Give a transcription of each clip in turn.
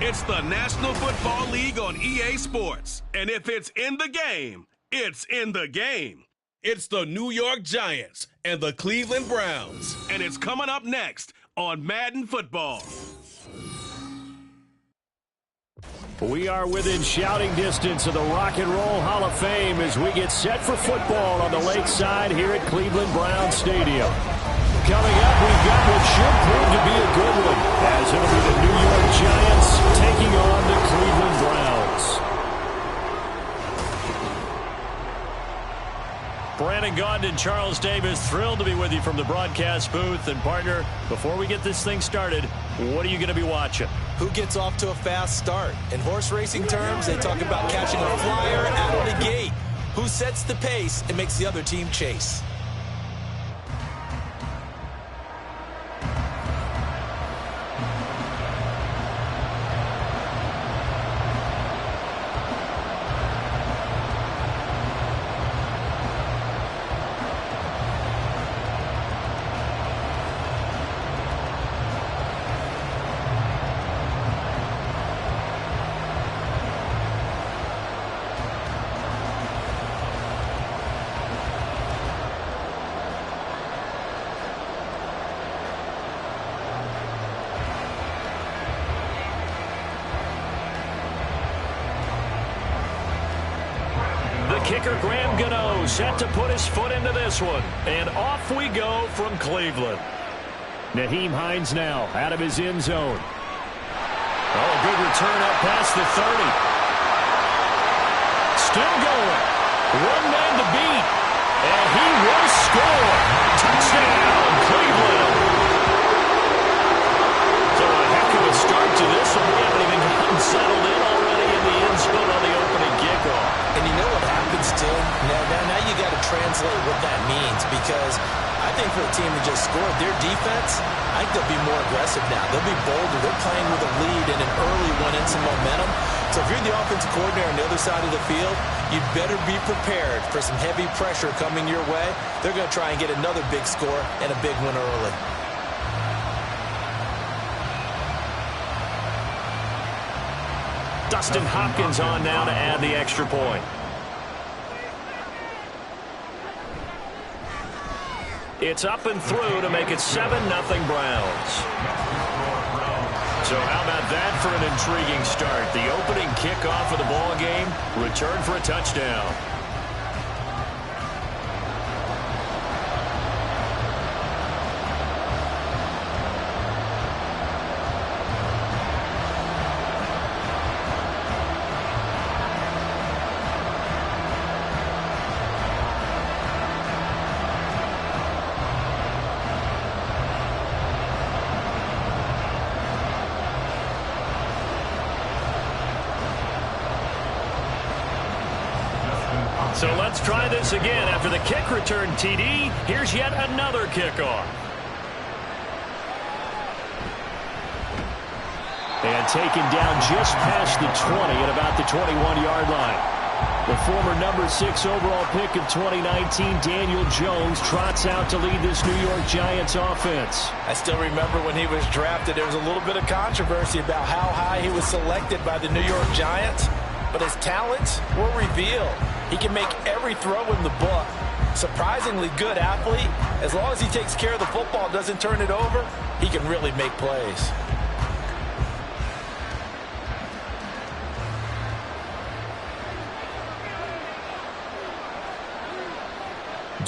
It's the National Football League on EA Sports. And if it's in the game, it's in the game. It's the New York Giants and the Cleveland Browns. And it's coming up next on Madden Football. We are within shouting distance of the Rock and Roll Hall of Fame as we get set for football on the lakeside here at Cleveland Browns Stadium. Coming up, we've got what should prove to be a good one, as it'll be the New York Giants taking on the Cleveland Browns. Brandon Gaudin, Charles Davis, thrilled to be with you from the broadcast booth. And partner, before we get this thing started, what are you going to be watching? Who gets off to a fast start? In horse racing terms, they talk about catching a flyer out of the gate. Who sets the pace and makes the other team chase? Kicker Graham Gano set to put his foot into this one. And off we go from Cleveland. Nyheim Hines now out of his end zone. Oh, a good return up past the 30. Still going. One man to beat. And he will score. Touchdown, Cleveland. So a heck of a start to this one. We haven't even gotten settled in already in the end zone on the opening kickoff. And you know what happens, Tim? Now you got to translate what that means, because I think for a team that just scored, their defense, I think they'll be more aggressive now. They'll be bolder. They're playing with a lead and an early one and some momentum. So if you're the offensive coordinator on the other side of the field, you'd better be prepared for some heavy pressure coming your way. They're going to try and get another big score and a big one early. Dustin Hopkins on now to add the extra point. It's up and through to make it 7-0 Browns. So how about that for an intriguing start? The opening kickoff of the ball game, return for a touchdown. So let's try this again. After the kick return TD, here's yet another kickoff. And taken down just past the 20 at about the 21-yard line. The former number 6 overall pick of 2019, Daniel Jones, trots out to lead this New York Giants offense. I still remember when he was drafted, there was a little bit of controversy about how high he was selected by the New York Giants, but his talents were revealed. He can make every throw in the book. Surprisingly good athlete. As long as he takes care of the football, doesn't turn it over, he can really make plays.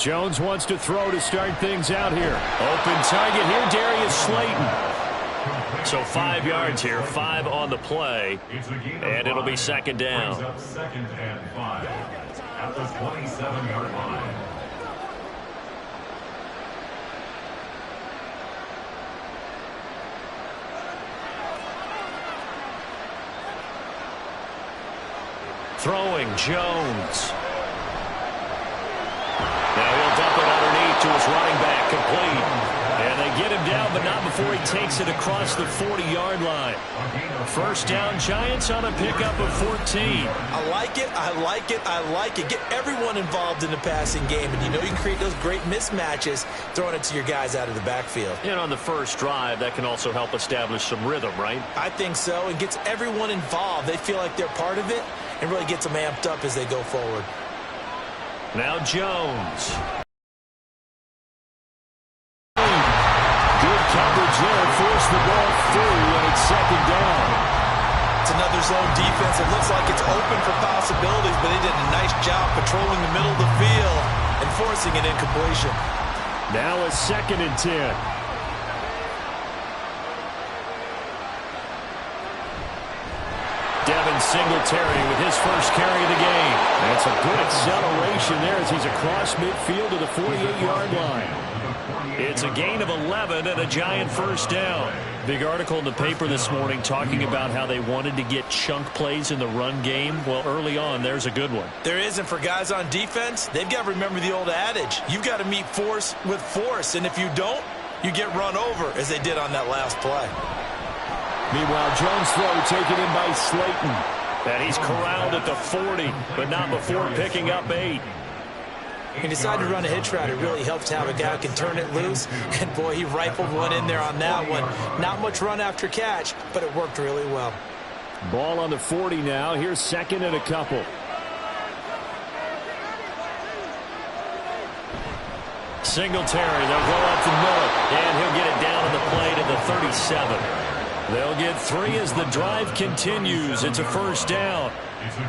Jones wants to throw to start things out here. Open target here, Darius Slayton. So 5 yards here, 5 on the play, and it'll be second down. Second and 5 at the 27-yard line. Throwing Jones. Now he'll dump it underneath to his running back, complete. And they get him down, but not before before he takes it across the 40-yard line. First down, Giants on a pickup of 14. I like it, I like it, I like it. Get everyone involved in the passing game, and you know you can create those great mismatches throwing it to your guys out of the backfield. And on the first drive, that can also help establish some rhythm, right? I think so, and gets everyone involved. They feel like they're part of it, and really gets them amped up as they go forward. Now Jones. Coverage there, force the ball through, and it's second down. It's another zone defense. It looks like it's open for possibilities, but they did a nice job patrolling the middle of the field and forcing an incompletion. Now a 2nd and 10. Devin Singletary with his first carry of the game. That's a good acceleration there as he's across midfield to the 48-yard line. It's a gain of 11 and a Giant first down. Big article in the paper this morning talking about how they wanted to get chunk plays in the run game. Well, early on, there's a good one. There isn't for guys on defense. They've got to remember the old adage. You've got to meet force with force, and if you don't, you get run over, as they did on that last play. Meanwhile, Jones' throw taken in by Slayton. And he's corralled at the 40, but not before picking up 8. He decided to run a hitch route. It really helps to have a guy who can turn it loose. And, boy, he rifled one in there on that one. Not much run after catch, but it worked really well. Ball on the 40 now. Here's 2nd and a couple. Singletary, they'll go up to Miller, and he'll get it down to the play to the 37. They'll get 3 as the drive continues. It's a first down.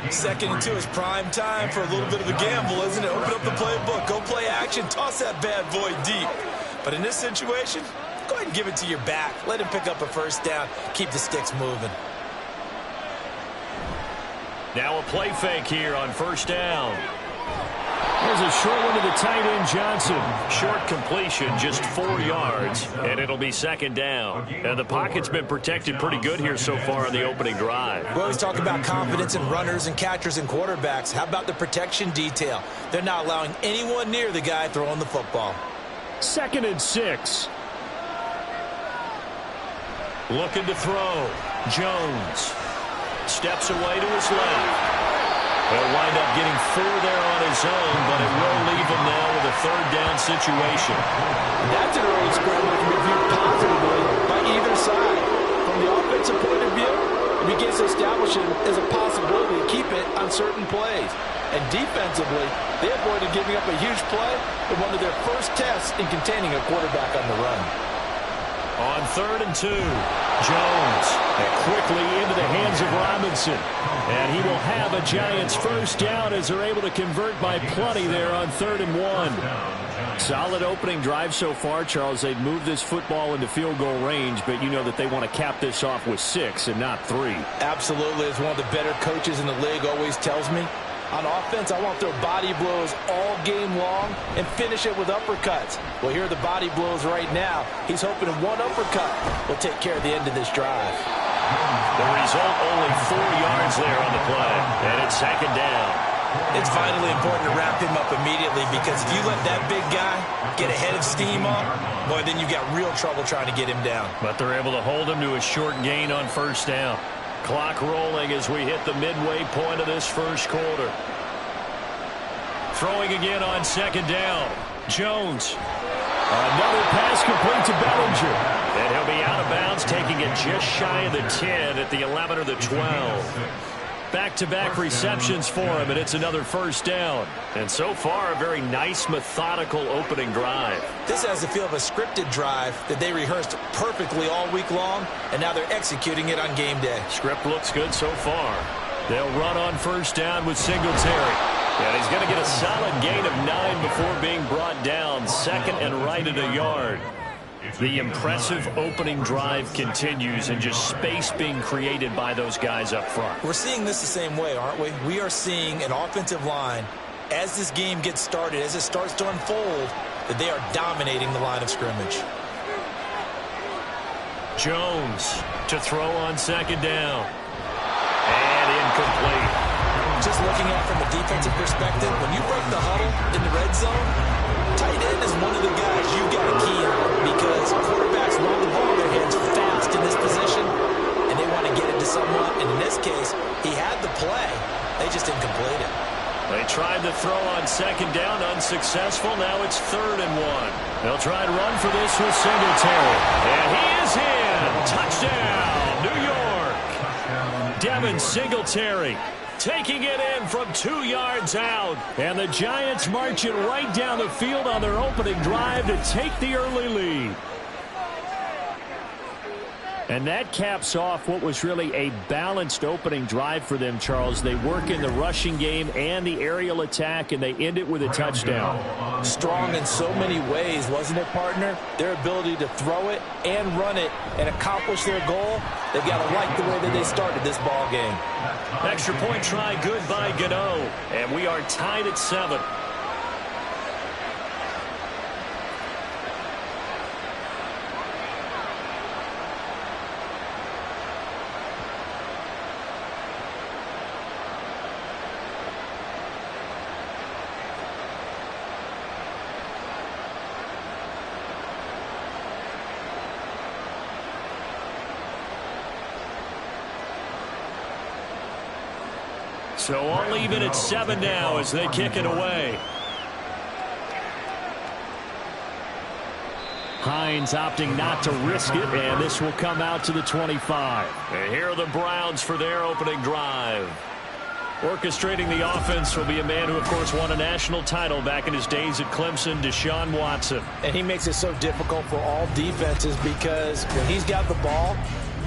2nd and 2 is prime time for a little bit of a gamble, isn't it? Open up the playbook, go play action, toss that bad boy deep. But in this situation, go ahead and give it to your back. Let him pick up a first down. Keep the sticks moving. Now a play fake here on first down. There's a short one to the tight end, Johnson. Short completion, just 4 yards, and it'll be 2nd down. And the pocket's been protected pretty good here so far on the opening drive. We always talk about confidence in runners and catchers and quarterbacks. How about the protection detail? They're not allowing anyone near the guy throwing the football. 2nd and 6. Looking to throw. Jones steps away to his left. He'll wind up getting 4 there on his own, but it will leave him now with a 3rd down situation. That's an early scramble that can be viewed positively by either side. From the offensive point of view, it begins to establish it as a possibility to keep it on certain plays. And defensively, they avoided giving up a huge play in one of their first tests in containing a quarterback on the run. On 3rd and 2, Jones quickly into the hands of Robinson. And he will have a Giants first down as they're able to convert by plenty there on 3rd and 1. Solid opening drive so far, Charles. They've moved this football into field goal range, but you know that they want to cap this off with 6 and not 3. Absolutely. As one of the better coaches in the league always tells me, on offense, I want to throw body blows all game long and finish it with uppercuts. Well, here are the body blows right now. He's hoping one uppercut will take care of the end of this drive. The result, only 4 yards there on the play, and it's 2nd down. It's vitally important to wrap him up immediately, because if you let that big guy get a head of steam up, boy, then you've got real trouble trying to get him down. But they're able to hold him to a short gain on first down. Clock rolling as we hit the midway point of this first quarter. Throwing again on 2nd down. Jones. Another pass complete to Bellinger. And he'll be out of bounds, taking it just shy of the 10 at the 11 or the 12. Back-to-back receptions for him, and it's another first down. And so far, a very nice, methodical opening drive. This has the feel of a scripted drive that they rehearsed perfectly all week long, and now they're executing it on game day. Script looks good so far. They'll run on first down with Singletary. And he's going to get a solid gain of 9 before being brought down. 2nd and right at a yard. The impressive opening drive continues, and just space being created by those guys up front. We're seeing this the same way, aren't we? We are seeing an offensive line, as this game gets started, as it starts to unfold, that they are dominating the line of scrimmage. Jones to throw on 2nd down. And incomplete. Just looking at it from a defensive perspective, when you break the huddle in the red zone, tight end is one of the guys you got to key on, because quarterbacks want the ball in their hands fast in this position, and they want to get it to someone. And in this case, he had the play. They just didn't complete it. They tried to throw on second down, unsuccessful. Now it's 3rd and 1. They'll try to run for this with Singletary. And he is in. Touchdown, New York. Devin Singletary taking it in from 2 yards out. And the Giants marching right down the field on their opening drive to take the early lead. And that caps off what was really a balanced opening drive for them, Charles. They work in the rushing game and the aerial attack, and they end it with a touchdown. Strong in so many ways, wasn't it, partner? Their ability to throw it and run it and accomplish their goal, they've got to like the way that they started this ball game. Extra point try good by Gano, and we are tied at 7. So all even at 7 now as they kick it away. Hines opting not to risk it, and this will come out to the 25. And here are the Browns for their opening drive. Orchestrating the offense will be a man who, of course, won a national title back in his days at Clemson, Deshaun Watson. And he makes it so difficult for all defenses because when he's got the ball,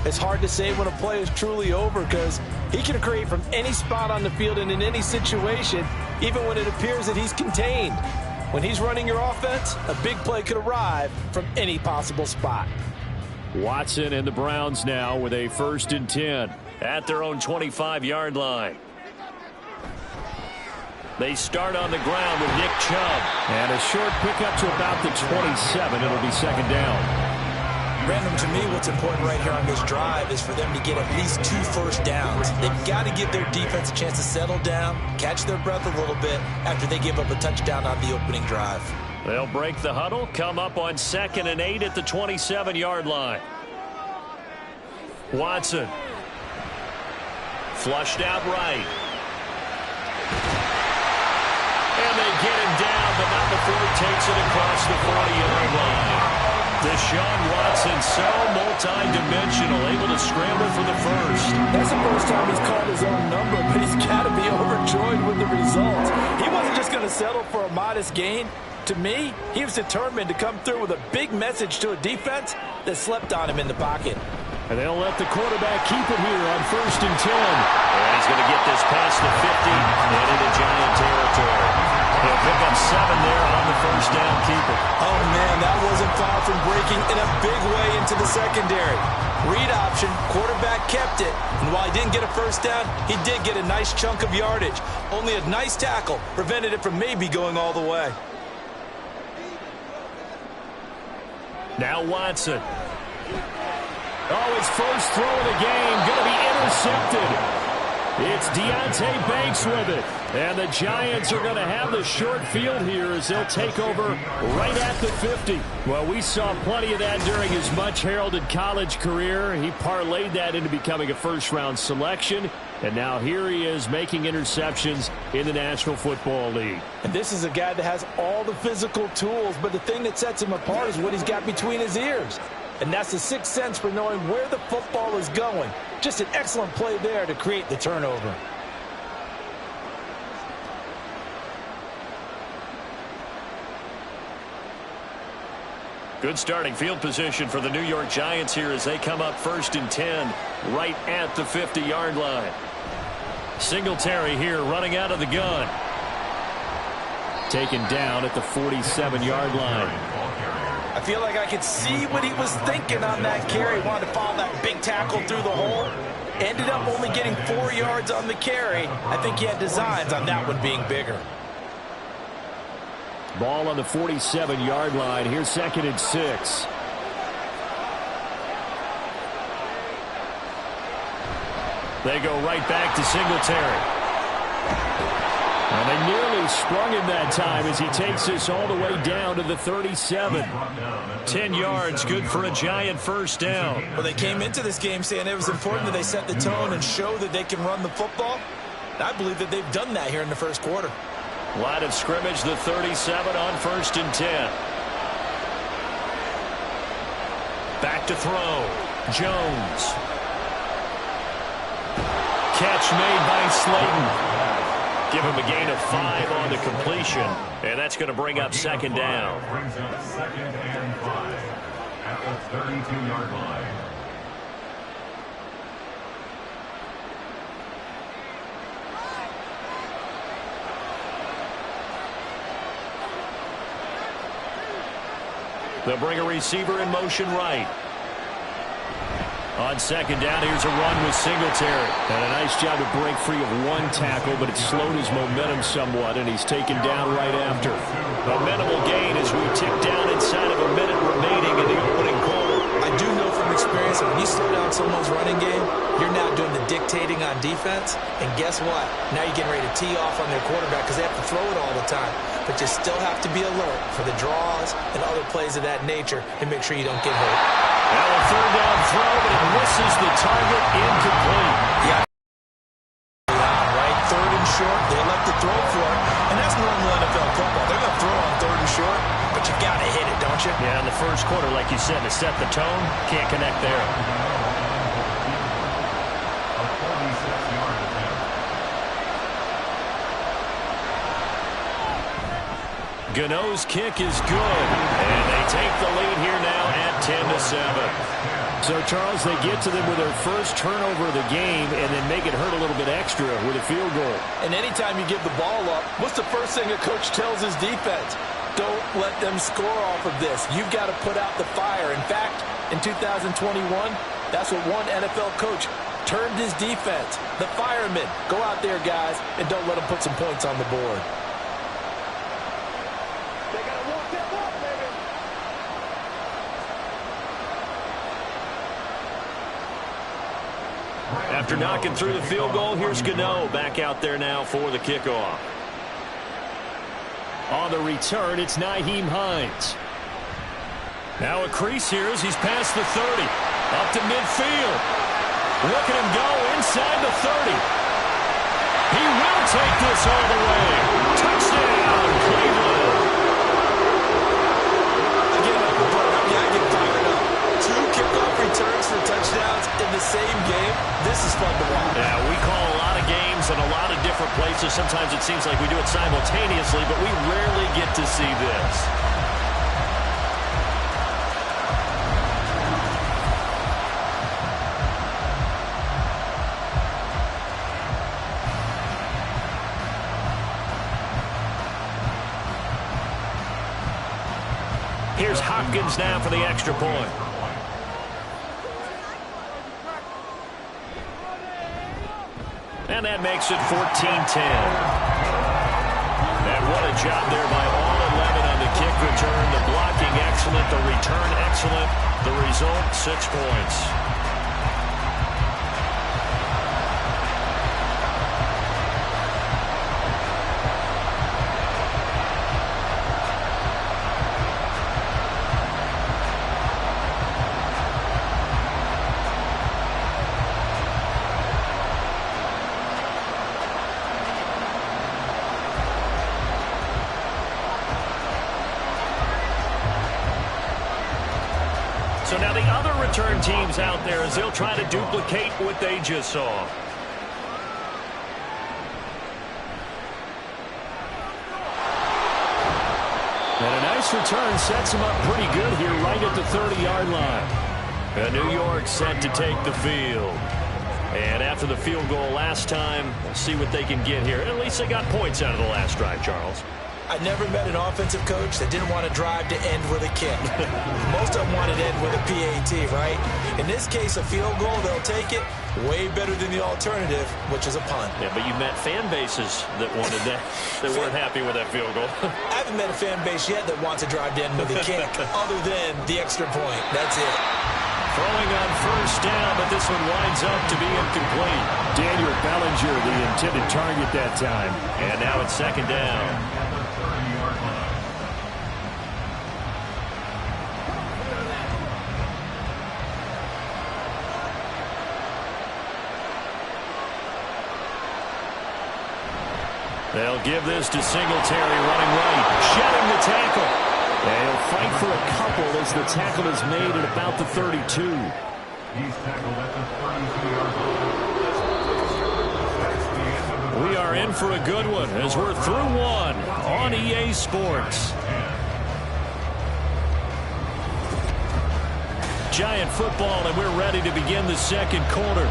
it's hard to say when a play is truly over because he can create from any spot on the field and in any situation, even when it appears that he's contained. When he's running your offense, a big play could arrive from any possible spot. Watson and the Browns now with a 1st and 10 at their own 25-yard line. They start on the ground with Nick Chubb. And a short pickup to about the 27. It'll be 2nd down. Random, to me, what's important right here on this drive is for them to get at least 2 first downs. They've got to give their defense a chance to settle down, catch their breath a little bit after they give up a touchdown on the opening drive. They'll break the huddle, come up on 2nd and 8 at the 27-yard line. Watson. Flushed out right. And they get him down, but not before he takes it across the 40-yard line. Deshaun Watson, so multi-dimensional, able to scramble for the first. That's the first time he's called his own number, but he's got to be overjoyed with the results. He wasn't just going to settle for a modest gain. To me, he was determined to come through with a big message to a defense that slept on him in the pocket. And they'll let the quarterback keep it here on 1st and 10. And he's going to get this past the 50 and into Giant territory. He'll pick up 7 there on the 1st down keeper. Oh, man, that wasn't far from breaking in a big way into the secondary. Read option, quarterback kept it. And while he didn't get a 1st down, he did get a nice chunk of yardage. Only a nice tackle prevented it from maybe going all the way. Now Watson. Oh, his first throw of the game going to be intercepted. It's Deontay Banks with it. And the Giants are going to have the short field here as they'll take over right at the 50. Well, we saw plenty of that during his much-heralded college career. He parlayed that into becoming a first-round selection. And now here he is making interceptions in the National Football League. And this is a guy that has all the physical tools, but the thing that sets him apart is what he's got between his ears. And that's the sixth sense for knowing where the football is going. Just an excellent play there to create the turnover. Good starting field position for the New York Giants here as they come up 1st and 10 right at the 50-yard line. Singletary here running out of the gun. Taken down at the 47-yard line. I feel like I could see what he was thinking on that carry. Wanted to follow that big tackle through the hole. Ended up only getting 4 yards on the carry. I think he had designs on that one being bigger. Ball on the 47-yard line. Here's 2nd and 6. They go right back to Singletary. And they nearly sprung him that time as he takes this all the way down to the 37. 10 yards, good for a Giant first down. Well, they came into this game saying it was important that they set the tone and show that they can run the football. I believe that they've done that here in the first quarter. Line of scrimmage, the 37 on 1st and 10. Back to throw. Jones. Catch made by Slayton. Give him a gain of 5 on the completion, and that's going to bring up 2nd down. Brings up 2nd and 5 at the 32-yard line. They'll bring a receiver in motion right. On 2nd down, here's a run with Singletary. And a nice job to break free of 1 tackle, but it slowed his momentum somewhat, and he's taken down right after. A minimal gain as we tick down inside of a minute remaining in the opening quarter. I do know from experience that when you slow down someone's running game, you're now doing the dictating on defense. And guess what? Now you're getting ready to tee off on their quarterback because they have to throw it all the time. But you still have to be alert for the draws and other plays of that nature and make sure you don't get hurt. Now a 3rd down throw, but it misses the target, incomplete. Yeah, right? 3rd and short, they elect to throw for it. And that's normal NFL football. They're going to throw on 3rd and short, but you got to hit it, don't you? Yeah, in the first quarter, like you said, to set the tone, can't connect there. A 46-yard attempt. Gano's kick is good, and they take the lead here now at 10-7. So, Charles, they get to them with their first turnover of the game and then make it hurt a little bit extra with a field goal. And anytime you give the ball up, what's the first thing a coach tells his defense? Don't let them score off of this. You've got to put out the fire. In fact, in 2021, that's what one NFL coach termed his defense. The firemen. Go out there, guys, and don't let them put some points on the board. After knocking through the field goal, here's Gano back out there now for the kickoff. On the return, it's Nyheim Hines. Now a crease here as he's past the 30. Up to midfield. Look at him go inside the 30. He will take this all the way. Touchdown, Cleveland. I get fired up. 2 kickoff returns for touchdowns in the same game. This is fun to watch. Yeah, we call a lot of games in a lot of different places. Sometimes it seems like we do it simultaneously, but we rarely get to see this. Here's Hopkins now for the extra point. And that makes it 14-10. And what a job there by all 11 on the kick return. The blocking excellent, the return excellent. The result, 6 points. So now the other return teams out there as they'll try to duplicate what they just saw. And a nice return sets him up pretty good here right at the 30-yard line. And New York set to take the field. And after the field goal last time, we'll see what they can get here. At least they got points out of the last drive, Charles. I never met an offensive coach that didn't want to drive to end with a kick. Most of them wanted to end with a PAT, right? In this case, a field goal, they'll take it. Way better than the alternative, which is a punt. Yeah, but you met fan bases that wanted that, that weren't happy with that field goal. I haven't met a fan base yet that wants to drive to end with a kick, other than the extra point. That's it. Throwing on first down, but this one winds up to be incomplete. Daniel Bellinger, the intended target that time. And now it's second down. They'll give this to Singletary running right. Shedding the tackle. And he'll fight for a couple as the tackle is made at about the 32. He's tackled at the 32-yard line. We are in for a good one as we're through one on EA Sports. Giant football, and we're ready to begin the second quarter.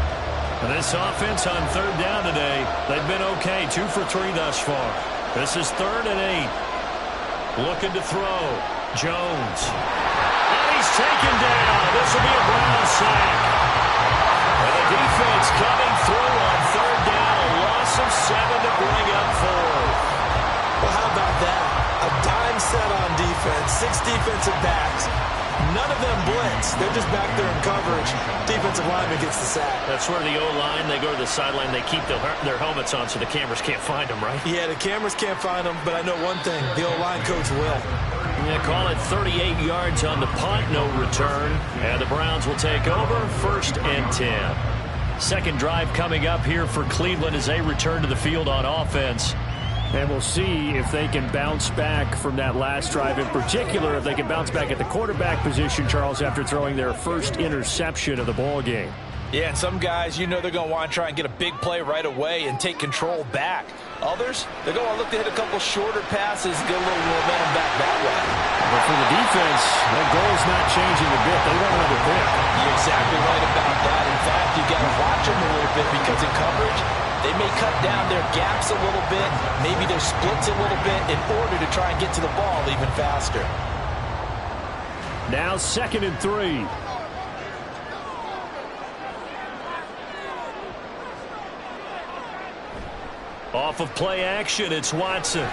This offense on third down today, they've been okay, 2 for 3 thus far. This is 3rd and 8. Looking to throw. Jones. And he's taken down. This will be a Brown sack. And the defense coming through on third down. A loss of 7 to bring up 4th. Well, how about that? A dime set on defense, 6 defensive backs. None of them blitz. They're just back there in coverage. Defensive lineman gets the sack. That's where the O-line, they go to the sideline, they keep their helmets on so the cameras can't find them, right? Yeah, the cameras can't find them, but I know one thing. The O-line coach will. Yeah, call it 38 yards on the punt, no return. And the Browns will take over, 1st and 10. Second drive coming up here for Cleveland as they return to the field on offense. And we'll see if they can bounce back from that last drive, in particular, if they can bounce back at the quarterback position, Charles, after throwing their first interception of the ball game. Yeah, and some guys, you know they're going to want to try and get a big play right away and take control back. Others, they're going to look to hit a couple shorter passes, get a little momentum back that way. But for the defense, their goal is not changing a bit. They want another pick. You're exactly right about that. In fact, you got to watch them a little bit because in coverage, they may cut down their gaps a little bit, maybe their splits a little bit in order to try and get to the ball even faster. Now 2nd and 3. Off of play action, it's Watson. And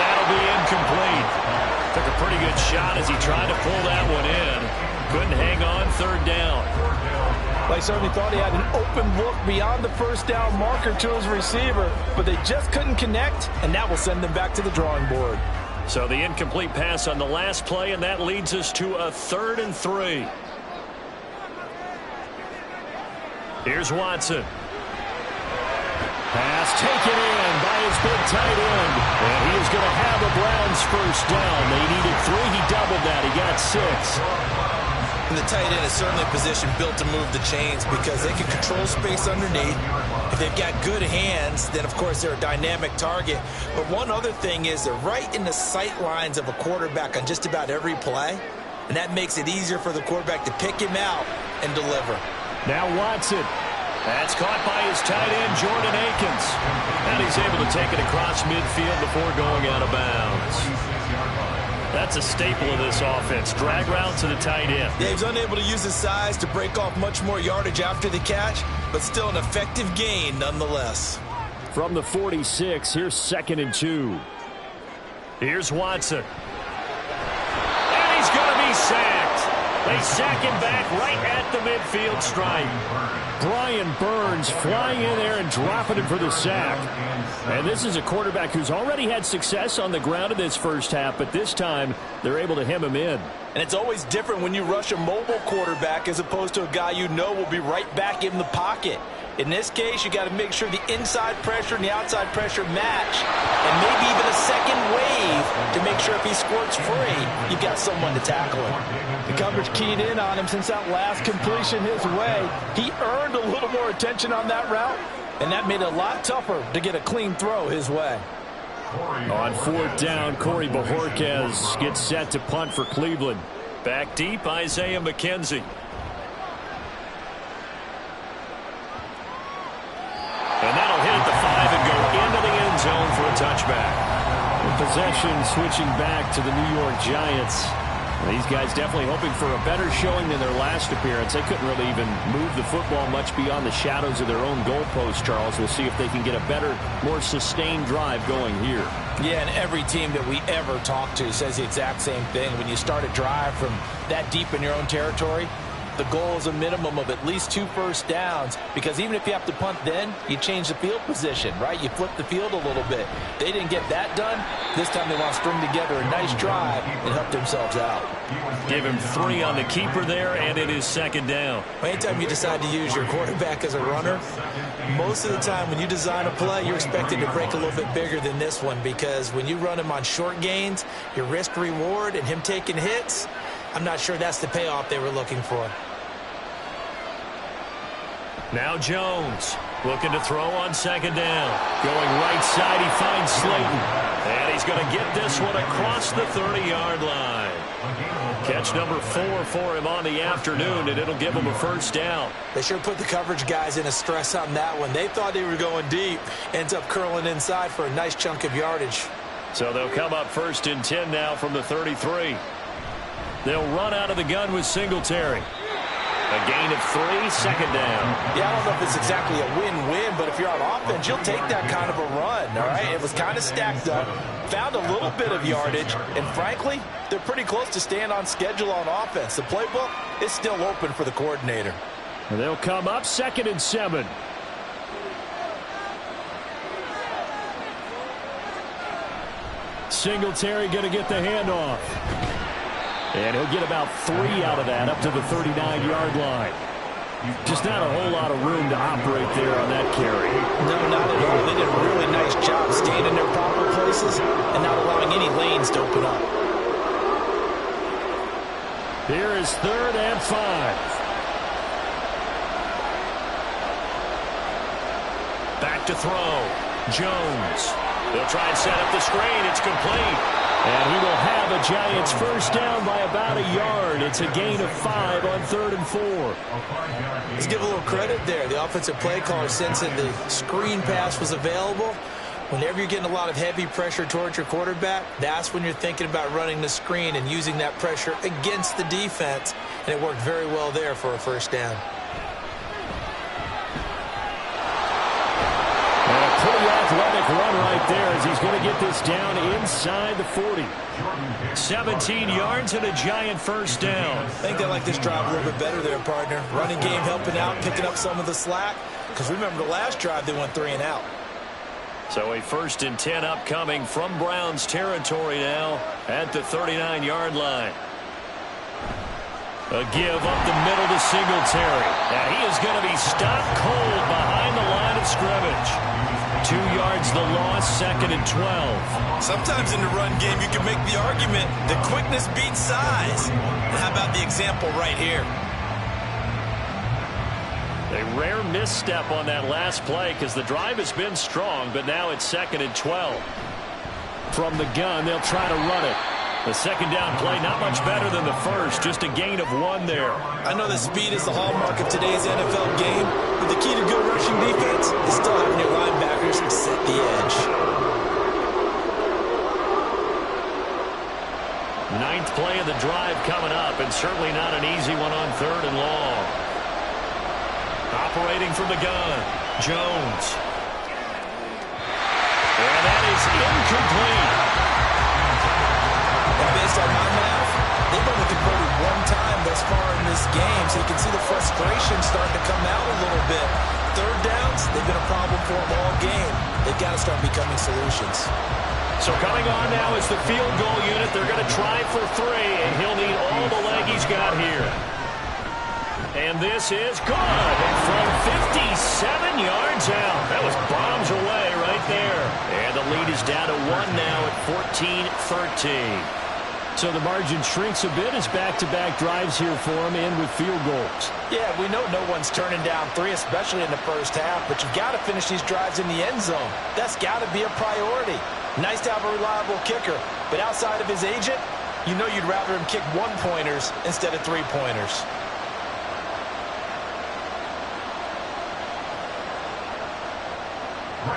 that'll be incomplete. Took a pretty good shot as he tried to pull that one in. Couldn't hang on, 3rd down. Well, he certainly thought he had an open look beyond the first down marker to his receiver, but they just couldn't connect, and that will send them back to the drawing board. So the incomplete pass on the last play, and that leads us to a 3rd and 3. Here's Watson. Pass taken in by his big tight end. And he is going to have the Browns first down. They needed 3. He doubled that. He got 6. And the tight end is certainly a position built to move the chains because they can control space underneath. If they've got good hands, then, of course, they're a dynamic target. But one other thing is they're right in the sight lines of a quarterback on just about every play. And that makes it easier for the quarterback to pick him out and deliver. Now Watson. That's caught by his tight end, Jordan Akins. And he's able to take it across midfield before going out of bounds. That's a staple of this offense. Drag route to the tight end. Yeah, he's unable to use his size to break off much more yardage after the catch, but still an effective gain nonetheless. From the 46, here's 2nd and 2. Here's Watson. And he's going to be sacked. They sack him back right at the midfield stripe. Brian Burns flying in there and dropping him for the sack. And this is a quarterback who's already had success on the ground in this first half, but this time they're able to hem him in. And it's always different when you rush a mobile quarterback as opposed to a guy you know will be right back in the pocket. In this case, you got to make sure the inside pressure and the outside pressure match. And maybe even a second wave to make sure if he squirts free, you've got someone to tackle him. The coverage keyed in on him since that last completion his way. He earned a little more attention on that route, and that made it a lot tougher to get a clean throw his way. On 4th down, Corey Bajorquez gets set to punt for Cleveland. Back deep, Isaiah McKenzie. And that'll hit at the 5 and go into the end zone for a touchback. The possession switching back to the New York Giants. These guys definitely hoping for a better showing than their last appearance. They couldn't really even move the football much beyond the shadows of their own goalpost, Charles. We'll see if they can get a better, more sustained drive going here. Yeah, and every team that we ever talk to says the exact same thing. When you start a drive from that deep in your own territory, the goal is a minimum of at least 2 first downs, because even if you have to punt then, you change the field position, right? You flip the field a little bit. They didn't get that done. This time they want to string together a nice drive and help themselves out. Give him 3 on the keeper there, and it is 2nd down. Anytime you decide to use your quarterback as a runner, most of the time when you design a play, you're expected to break a little bit bigger than this one, because when you run him on short gains, your risk-reward and him taking hits, I'm not sure that's the payoff they were looking for. Now Jones looking to throw on 2nd down. Going right side, he finds Slayton. And he's going to get this one across the 30-yard line. Catch number 4 for him on the afternoon, and it'll give him a first down. They sure put the coverage guys in a stress on that one. They thought they were going deep. Ends up curling inside for a nice chunk of yardage. So they'll come up 1st and 10 now from the 33. They'll run out of the gun with Singletary. A gain of 3, 2nd down. Yeah, I don't know if it's exactly a win-win, but if you're on offense, you'll take that kind of a run, all right? It was kind of stacked up, found a little bit of yardage, and frankly, they're pretty close to staying on schedule on offense. The playbook is still open for the coordinator. And they'll come up 2nd and 7. Singletary going to get the handoff. And he'll get about 3 out of that up to the 39-yard line. Just not a whole lot of room to operate there on that carry. No, not at all. They did a really nice job staying in their proper places and not allowing any lanes to open up. Here is 3rd and 5. Back to throw. Jones. They'll try and set up the screen. It's complete. And he will have a Giants first down by about a yard. It's a gain of 5 on 3rd and 4. Let's give a little credit there. The offensive play caller sensing the screen pass was available. Whenever you're getting a lot of heavy pressure towards your quarterback, that's when you're thinking about running the screen and using that pressure against the defense. And it worked very well there for a first down. Pretty athletic run right there as he's going to get this down inside the 40. 17 yards and a Giant first down. I think they like this drive a little bit better there, partner. Running game helping out, picking up some of the slack. Because remember, the last drive they went 3 and out. So a 1st and 10 upcoming from Browns territory now at the 39-yard line. A give up the middle to Singletary. And he is going to be stopped cold behind the line of scrimmage. 2 yards the loss, 2nd and 12. Sometimes in the run game you can make the argument that quickness beats size. And how about the example right here? A rare misstep on that last play because the drive has been strong, but now it's 2nd and 12. From the gun, they'll try to run it. The 2nd down play, not much better than the first, just a gain of 1 there. I know that speed is the hallmark of today's NFL game, but the key to good rushing defense is still having your linebackers set the edge. 9th play of the drive coming up, and certainly not an easy one on 3rd and long. Operating from the gun, Jones. And that is incomplete. And based on my math, they've only converted 1 time thus far in this game, so you can see the frustration starting to come out a little bit. 3rd downs, they've been a problem for them all game. They've got to start becoming solutions. So coming on now is the field goal unit. They're going to try for 3, and he'll need all the leg he's got here. And this is good from 57 yards out. That was bombs away right there. And the lead is down to 1 now at 14-13. So the margin shrinks a bit as back-to-back drives here for him and with field goals. Yeah, we know no one's turning down 3, especially in the first half, but you've got to finish these drives in the end zone. That's got to be a priority. Nice to have a reliable kicker, but outside of his agent, you know you'd rather him kick 1-pointers instead of 3-pointers.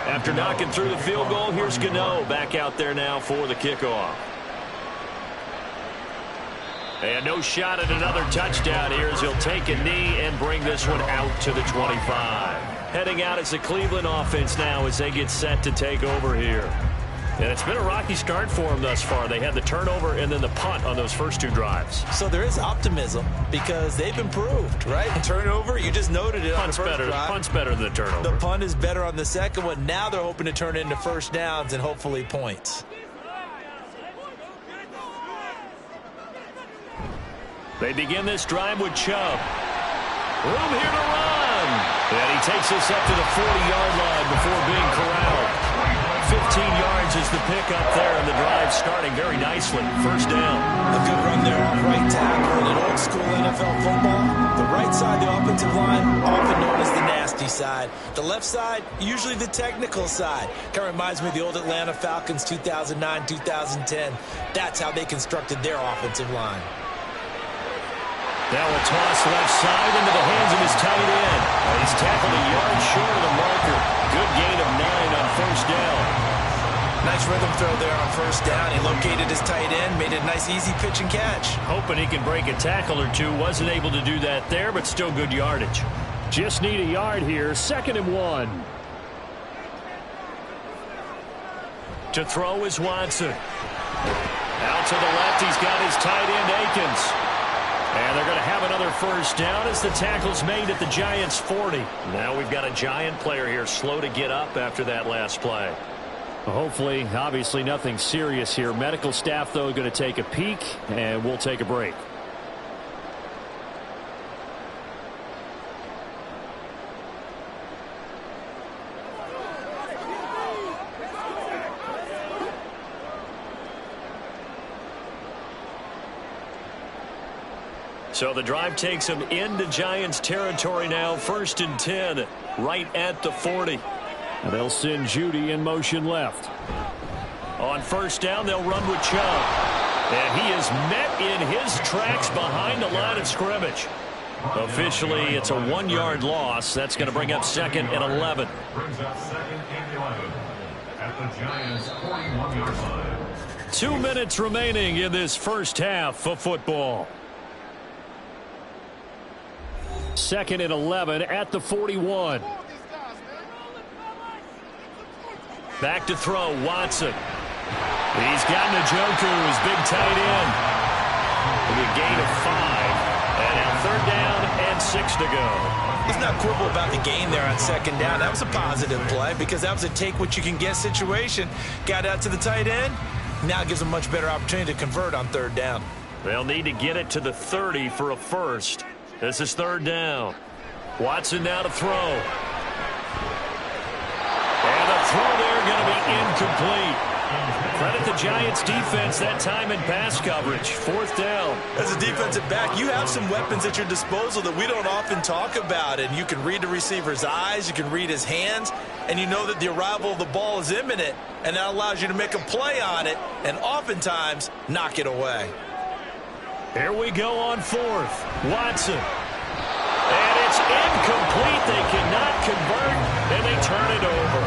After knocking through the field goal, here's Gano back out there now for the kickoff. And no shot at another touchdown here as he'll take a knee and bring this one out to the 25. Heading out as the Cleveland offense now as they get set to take over here. And it's been a rocky start for them thus far. They had the turnover and then the punt on those first two drives. So there is optimism because they've improved, right? Turnover, you just noted it on the first drive. Punt's better than the turnover. The punt is better on the second one. Now they're hoping to turn it into first downs and hopefully points. They begin this drive with Chubb. Room here to run. And he takes this up to the 40-yard line before being corralled. 15 yards is the pickup there, and the drive starting very nicely. First down. A good run there off right tackle in old school NFL football. The right side, the offensive line, often known as the nasty side. The left side, usually the technical side. Kind of reminds me of the old Atlanta Falcons 2009, 2010. That's how they constructed their offensive line. Now a toss left side into the hands of his tight end. He's tackled a yard short of the marker. Good gain of 9 on first down. Nice rhythm throw there on first down. He located his tight end, made it a nice easy pitch and catch. Hoping he can break a tackle or two. Wasn't able to do that there, but still good yardage. Just need a yard here. 2nd and 1. To throw is Watson. Out to the left, he's got his tight end, Akins. And they're going to have another first down as the tackle's made at the Giants' 40. Now we've got a Giant player here slow to get up after that last play. Hopefully, obviously nothing serious here. Medical staff, though, going to take a peek, and we'll take a break. So the drive takes them into Giants territory now. 1st and 10, right at the 40. They'll send Judy in motion left. On first down, they'll run with Chubb. And he is met in his tracks behind the line of scrimmage. Officially, it's a 1-yard loss. That's going to bring up 2nd and 11. Brings up 2nd and 11 at the Giants' 41-yard line. 2 minutes remaining in this first half of football. 2nd and 11 at the 41. Back to throw, Watson. He's got Njoku, his big tight end. A gain of 5. And now 3rd down and 6 to go. He's not quibble about the gain there on 2nd down. That was a positive play because that was a take-what-you-can-get situation. Got out to the tight end. Now it gives him a much better opportunity to convert on 3rd down. They'll need to get it to the 30 for a first. This is 3rd down. Watson now to throw. And the throw there going to be incomplete. Credit the Giants defense that time in pass coverage. 4th down. As a defensive back, you have some weapons at your disposal that we don't often talk about. And you can read the receiver's eyes, you can read his hands, and you know that the arrival of the ball is imminent. And that allows you to make a play on it and oftentimes knock it away. Here we go on 4th. Watson. And it's incomplete. They cannot convert, and they turn it over.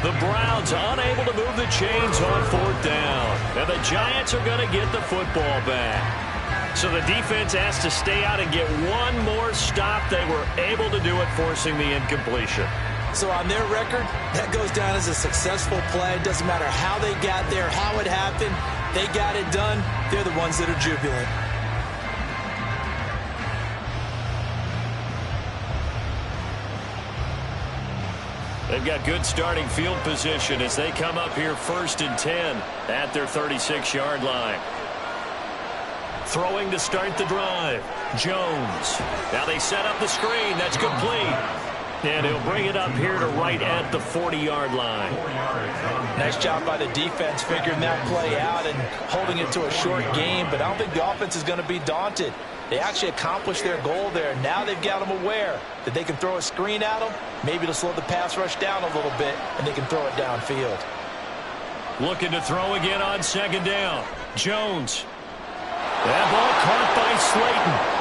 The Browns unable to move the chains on 4th down. And the Giants are going to get the football back. So the defense has to stay out and get one more stop. They were able to do it, forcing the incompletion. So on their record, that goes down as a successful play. It doesn't matter how they got there, how it happened. They got it done. They're the ones that are jubilant. They've got good starting field position as they come up here 1st and 10 at their 36-yard line. Throwing to start the drive. Jones. Now they set up the screen. That's complete. And he'll bring it up here to right at the 40-yard line. Nice job by the defense figuring that play out and holding it to a short game, but I don't think the offense is going to be daunted. They actually accomplished their goal there. Now they've got them aware that they can throw a screen at them, maybe to slow the pass rush down a little bit, and they can throw it downfield. Looking to throw again on 2nd down. Jones. That ball caught by Slayton.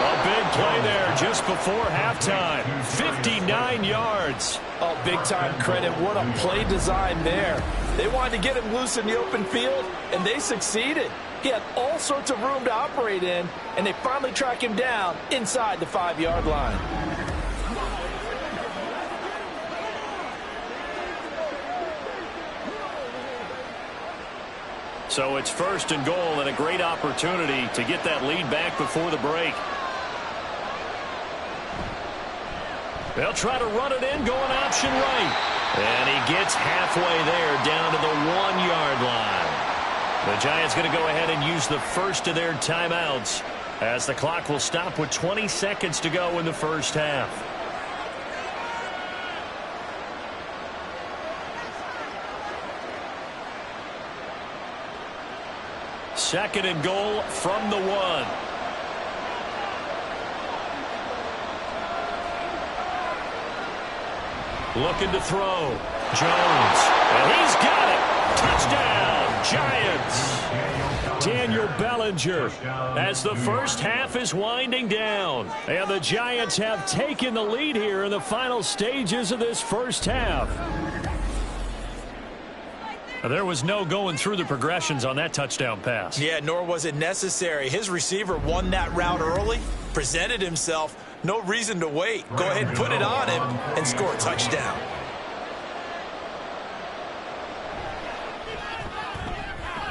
A big play there just before halftime. 59 yards. Oh, big-time credit. What a play design there. They wanted to get him loose in the open field, and they succeeded. He had all sorts of room to operate in, and they finally track him down inside the 5-yard line. So it's 1st and goal and a great opportunity to get that lead back before the break. They'll try to run it in, going option right. And he gets halfway there down to the 1-yard line. The Giants going to go ahead and use the first of their timeouts as the clock will stop with 20 seconds to go in the first half. Second and goal from the 1. Looking to throw. Jones. And he's got it. Touchdown, Giants. Daniel Bellinger as the first half is winding down. And the Giants have taken the lead here in the final stages of this first half. There was no going through the progressions on that touchdown pass. Yeah, nor was it necessary. His receiver won that route early, presented himself. No reason to wait. Go ahead and put it on him and score a touchdown.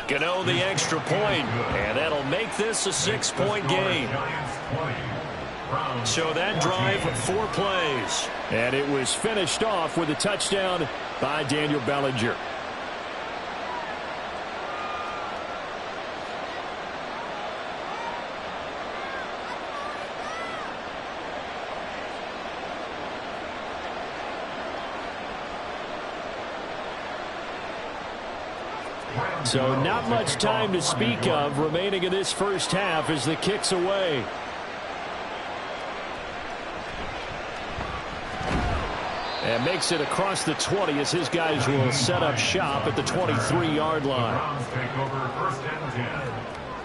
Gano the extra point, and that'll make this a 6-point game. So that drive, 4 plays. And it was finished off with a touchdown by Daniel Bellinger. So not much time to speak of remaining in this first half as the kick's away. And makes it across the 20 as his guys will set up shop at the 23-yard line. Browns take over 1st and 10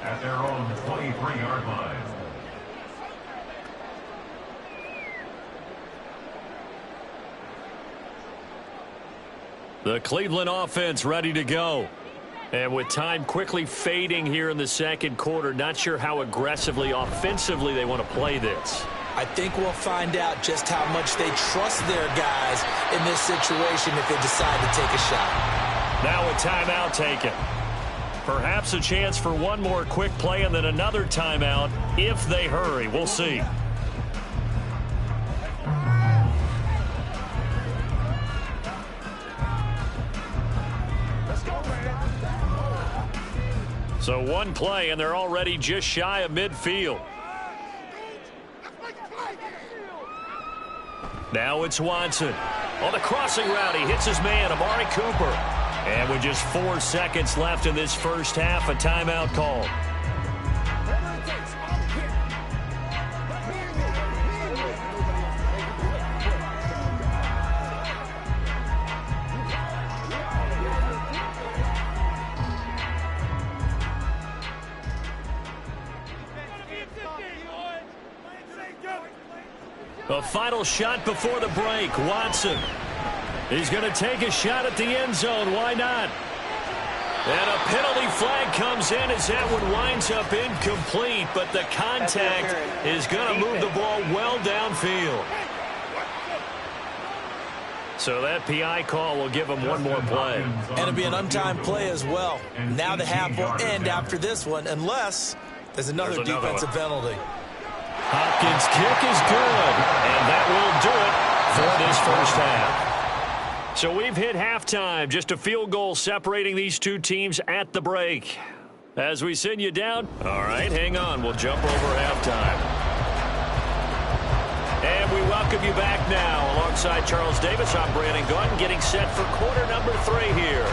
at their own 23-yard line. The Cleveland offense ready to go. And with time quickly fading here in the second quarter, not sure how aggressively, offensively they want to play this. I think we'll find out just how much they trust their guys in this situation if they decide to take a shot. Now a timeout taken. Perhaps a chance for one more quick play and then another timeout if they hurry. We'll see. So one play, and they're already just shy of midfield. Now it's Watson. On the crossing route, he hits his man, Amari Cooper. And with just 4 seconds left in this first half, a timeout call. A final shot before the break. Watson. He's going to take a shot at the end zone. Why not? And a penalty flag comes in as that one winds up incomplete, but the contact is going to move the ball well downfield. So that PI call will give him one more play. And it'll be an untimed play as well. Now the half will end after this one, unless there's another defensive penalty. Hopkins' kick is good, and that will do it for this first half. So we've hit halftime, just a field goal separating these two teams at the break. As we send you down, all right, hang on, we'll jump over halftime. And we welcome you back now. Alongside Charles Davis, I'm Brandon Gaudin, getting set for quarter number 3 here.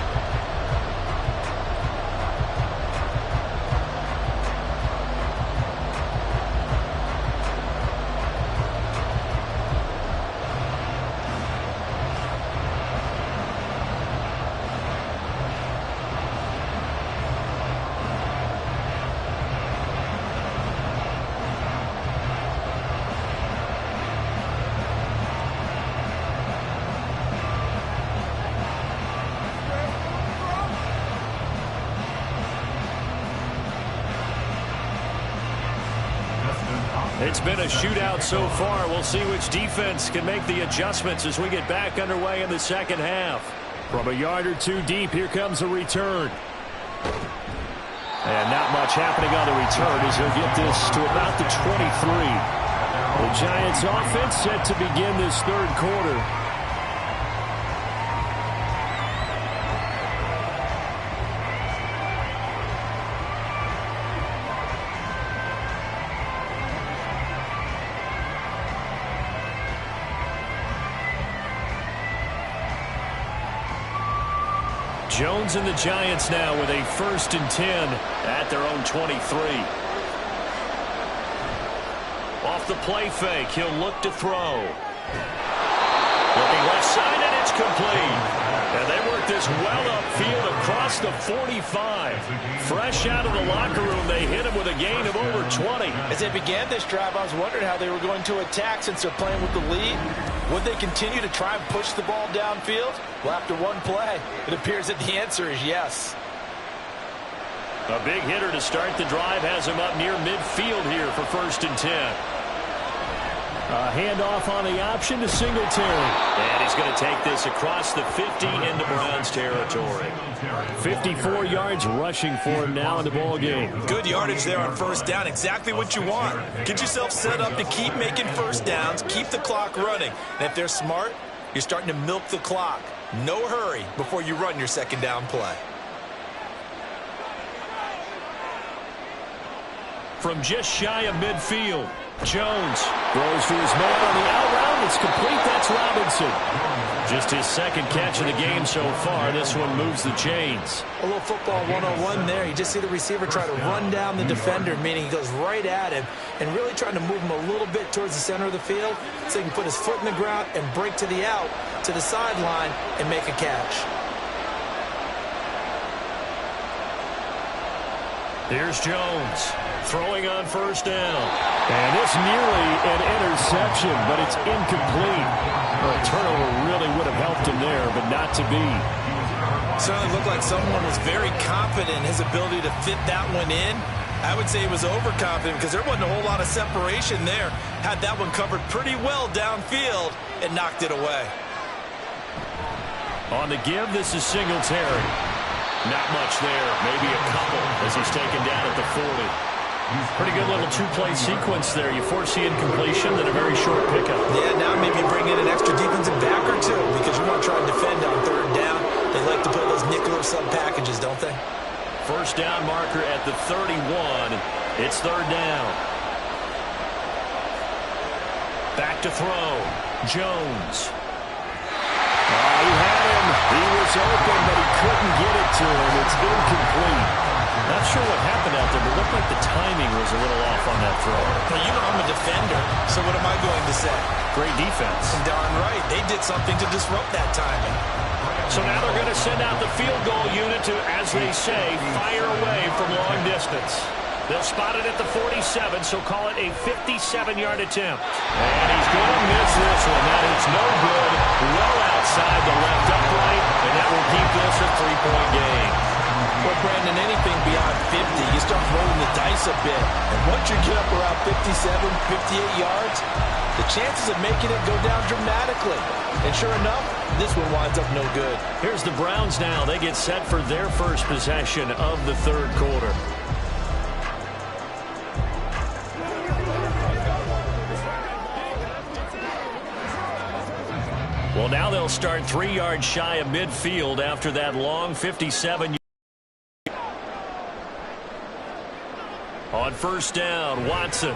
It's been a shootout so far. We'll see which defense can make the adjustments as we get back underway in the second half. From a yard or two deep, here comes a return. And not much happening on the return as he'll get this to about the 23. The Giants offense set to begin this third quarter. Jones and the Giants now with a 1st and 10 at their own 23. Off the play fake, he'll look to throw. Looking left side, and it's complete. And they work this well upfield across the 45. Fresh out of the locker room, they hit him with a gain of over 20. As they began this drive, I was wondering how they were going to attack since they're playing with the lead. Would they continue to try and push the ball downfield? Well, after one play, it appears that the answer is yes. A big hitter to start the drive has him up near midfield here for 1st and 10. A handoff on the option to Singletary. And he's going to take this across the 50 into Browns territory. 54 yards rushing for him now in the ball game. Good yardage there on 1st down. Exactly what you want. Get yourself set up to keep making 1st downs, keep the clock running. And if they're smart, you're starting to milk the clock. No hurry before you run your 2nd down play. From just shy of midfield, Jones throws to his man on the out route. It's complete. That's Robinson. Just his 2nd catch of the game so far. This one moves the chains. A little football 101 there. You just see the receiver try to run down the defender, meaning he goes right at him and really trying to move him a little bit towards the center of the field so he can put his foot in the ground and break to the out, to the sideline, and make a catch. Here's Jones throwing on 1st down. And this nearly an interception, but it's incomplete. A turnover really would have helped him there, but not to be. Certainly looked like someone was very confident in his ability to fit that one in. I would say he was overconfident because there wasn't a whole lot of separation there. Had that one covered pretty well downfield and knocked it away. On the give, this is Singletary. Not much there, maybe a couple as he's taken down at the 40. Pretty good little two-play sequence there. You foresee incompletion, then a very short pickup. Yeah, now maybe bring in an extra defensive back or two because you want to try and defend on 3rd down. They like to play those nickel or sub packages, don't they? 1st down marker at the 31. It's 3rd down. Back to throw. Jones. He had him. He was open, but he couldn't get it to him. It's incomplete. Not sure what happened out there, but it looked like the timing was a little off on that throw. Well, you know I'm a defender, so what am I going to say? Great defense. Darn right. They did something to disrupt that timing. So now they're going to send out the field goal unit to, as they say, fire away from long distance. They'll spot it at the 47, so call it a 57-yard attempt. And he's going to miss this one. That is no good. Well outside the left upright, and that will keep this a 3-point game. Well, Brandon, anything beyond 50, you start rolling the dice a bit. And once you get up around 57, 58 yards, the chances of making it go down dramatically. And sure enough, this one winds up no good. Here's the Browns now. They get set for their first possession of the 3rd quarter. Well, now they'll start 3 yards shy of midfield after that long 57. On 1st down, Watson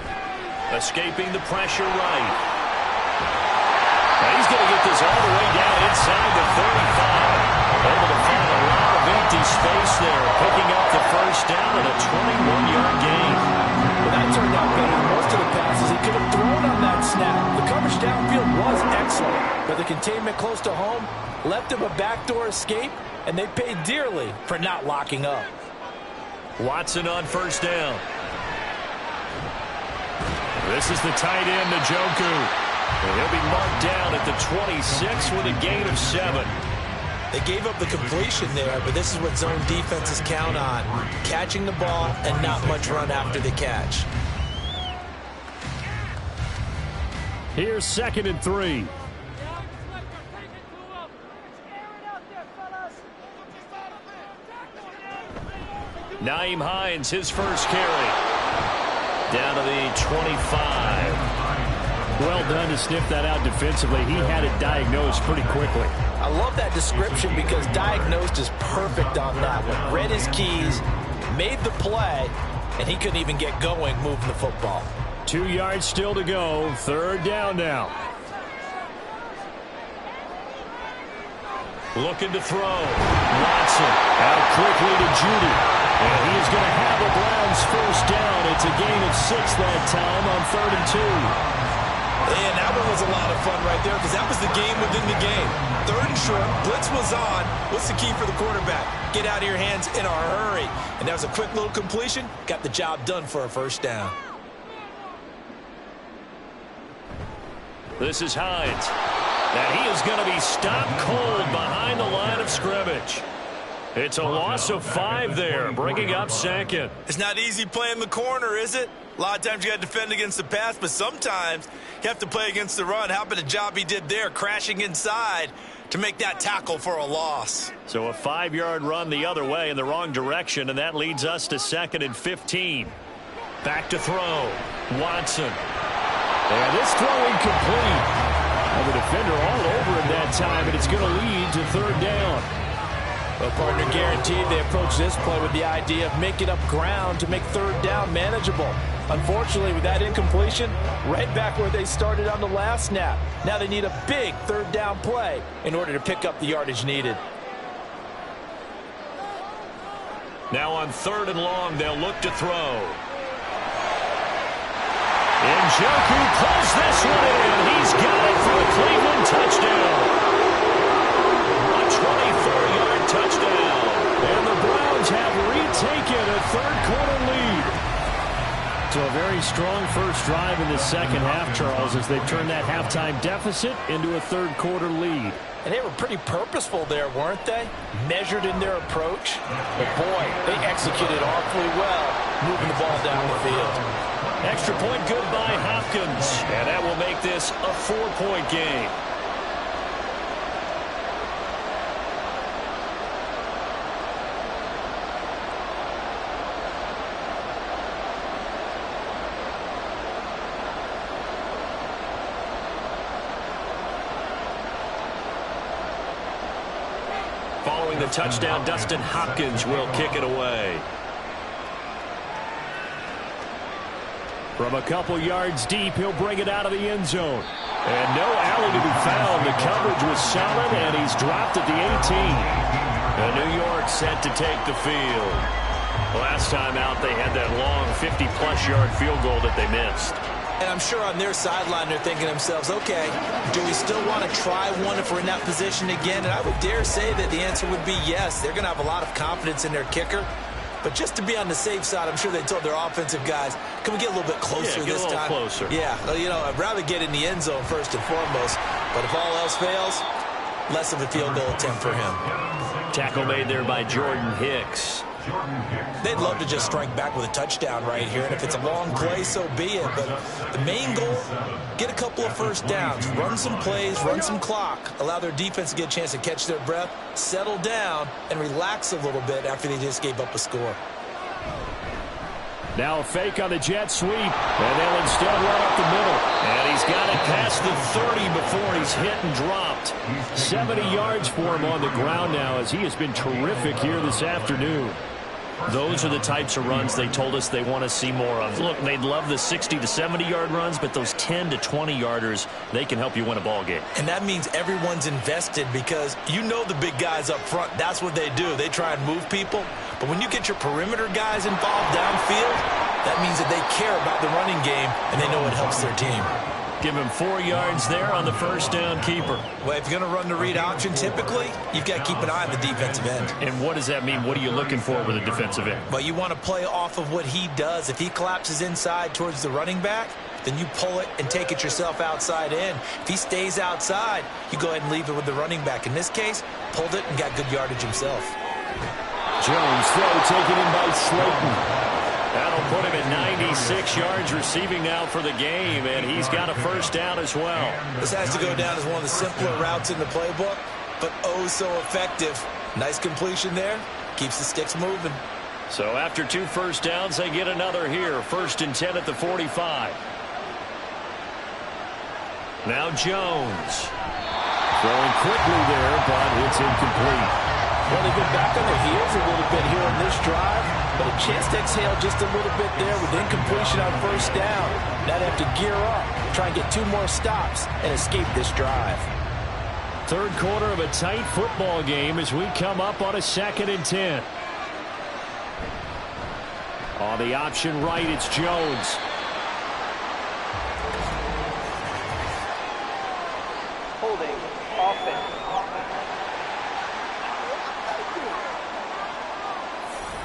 escaping the pressure right. Now he's going to get this all the way down inside the 35. Able to find a lot of empty space there, picking up the 1st down and a 21-yard gain. Well, that turned out better than most of the passes he could have thrown on that snap. The coverage downfield was excellent, but the containment close to home left him a backdoor escape, and they paid dearly for not locking up. Watson on 1st down. This is the tight end, Njoku. And he'll be marked down at the 26 with a gain of 7. They gave up the completion there, but this is what zone defenses count on. Catching the ball and not much run after the catch. Here's 2nd and 3. Nyheim Hines, his first carry. Down to the 25. Well done to sniff that out defensively. He had it diagnosed pretty quickly. I love that description because diagnosed is perfect on that one. Read his keys, made the play, and he couldn't even get going moving the football. 2 yards still to go. 3rd down now. Looking to throw. Watson out quickly to Judy. And he is going to have the Browns first down. It's a gain of 6 that time on 3rd and 2. And that one was a lot of fun right there because that was the game within the game. 3rd and short, blitz was on. What's the key for the quarterback? Get out of your hands in a hurry. And that was a quick little completion. Got the job done for a first down. This is Hines. And he is going to be stopped cold behind the line of scrimmage. It's a loss of 5 there, bringing up 2nd. It's not easy playing the corner, is it? A lot of times you got to defend against the pass, but sometimes you have to play against the run. How about the job he did there, crashing inside to make that tackle for a loss? So a 5-yard run the other way in the wrong direction, and that leads us to 2nd and 15. Back to throw. Watson. And this throw incomplete. And the defender all over him that time, and it's going to lead to 3rd down. Well, partner, guaranteed they approach this play with the idea of making up ground to make 3rd down manageable. Unfortunately, with that incompletion, right back where they started on the last snap. Now they need a big 3rd down play in order to pick up the yardage needed. Now on 3rd and long, they'll look to throw. Njoku pulls this one in. He's got it for a Cleveland touchdown. A 24-yard touchdown. And the Browns have retaken a 3rd quarter lead. So a very strong first drive in the 2nd half, Charles, as they've turned that halftime deficit into a 3rd quarter lead. And they were pretty purposeful there, weren't they? Measured in their approach. But boy, they executed awfully well, moving the ball down the field. Extra point good by Hopkins. And that will make this a 4-point game. Following the touchdown, Dustin Hopkins will kick it away. From a couple yards deep, he'll bring it out of the end zone. And no alley to be found. The coverage was solid, and he's dropped at the 18. And New York set to take the field. Last time out, they had that long 50-plus yard field goal that they missed. And I'm sure on their sideline they're thinking to themselves, okay, do we still want to try one if we're in that position again? And I would dare say that the answer would be yes. They're going to have a lot of confidence in their kicker. But just to be on the safe side, I'm sure they told their offensive guys, can we get a little bit closer this time? Get a little closer. Yeah, you know, I'd rather get in the end zone first and foremost. But if all else fails, less of a field goal attempt for him. Tackle made there by Jordan Hicks. They'd love to just strike back with a touchdown right here. And if it's a long play, so be it. But the main goal, get a couple of first downs. Run some plays, run some clock. Allow their defense to get a chance to catch their breath, settle down, and relax a little bit after they just gave up a score. Now a fake on the jet sweep. And they'll instead run up the middle. And he's got it past the 30 before he's hit and dropped. 70 yards for him on the ground now as he has been terrific here this afternoon. Those are the types of runs they told us they want to see more of. Look, they'd love the 60 to 70-yard runs, but those 10 to 20-yarders, they can help you win a ball game. And that means everyone's invested because you know the big guys up front. That's what they do. They try and move people. But when you get your perimeter guys involved downfield, that means that they care about the running game and they know it helps their team. Give him 4 yards there on the first down keeper. Well, if you're going to run the read option, typically, you've got to keep an eye on the defensive end. And what does that mean? What are you looking for with a defensive end? Well, you want to play off of what he does. If he collapses inside towards the running back, then you pull it and take it yourself outside in. If he stays outside, you go ahead and leave it with the running back. In this case, pulled it and got good yardage himself. Jones throw taken in by Slayton. That'll put him at 96 yards receiving now for the game, and he's got a first down as well. This has to go down as one of the simpler routes in the playbook, but oh so effective. Nice completion there. Keeps the sticks moving. So after 2 first downs, they get another here. 1st and 10 at the 45. Now Jones. Throwing quickly there, but it's incomplete. Well, they've been back on their heels a little bit here on this drive, but a chance to exhale just a little bit there with incompletion on first down. Now they have to gear up, try and get 2 more stops, and escape this drive. 3rd quarter of a tight football game as we come up on a 2nd and 10. On the option right, it's Jones. Holding offense.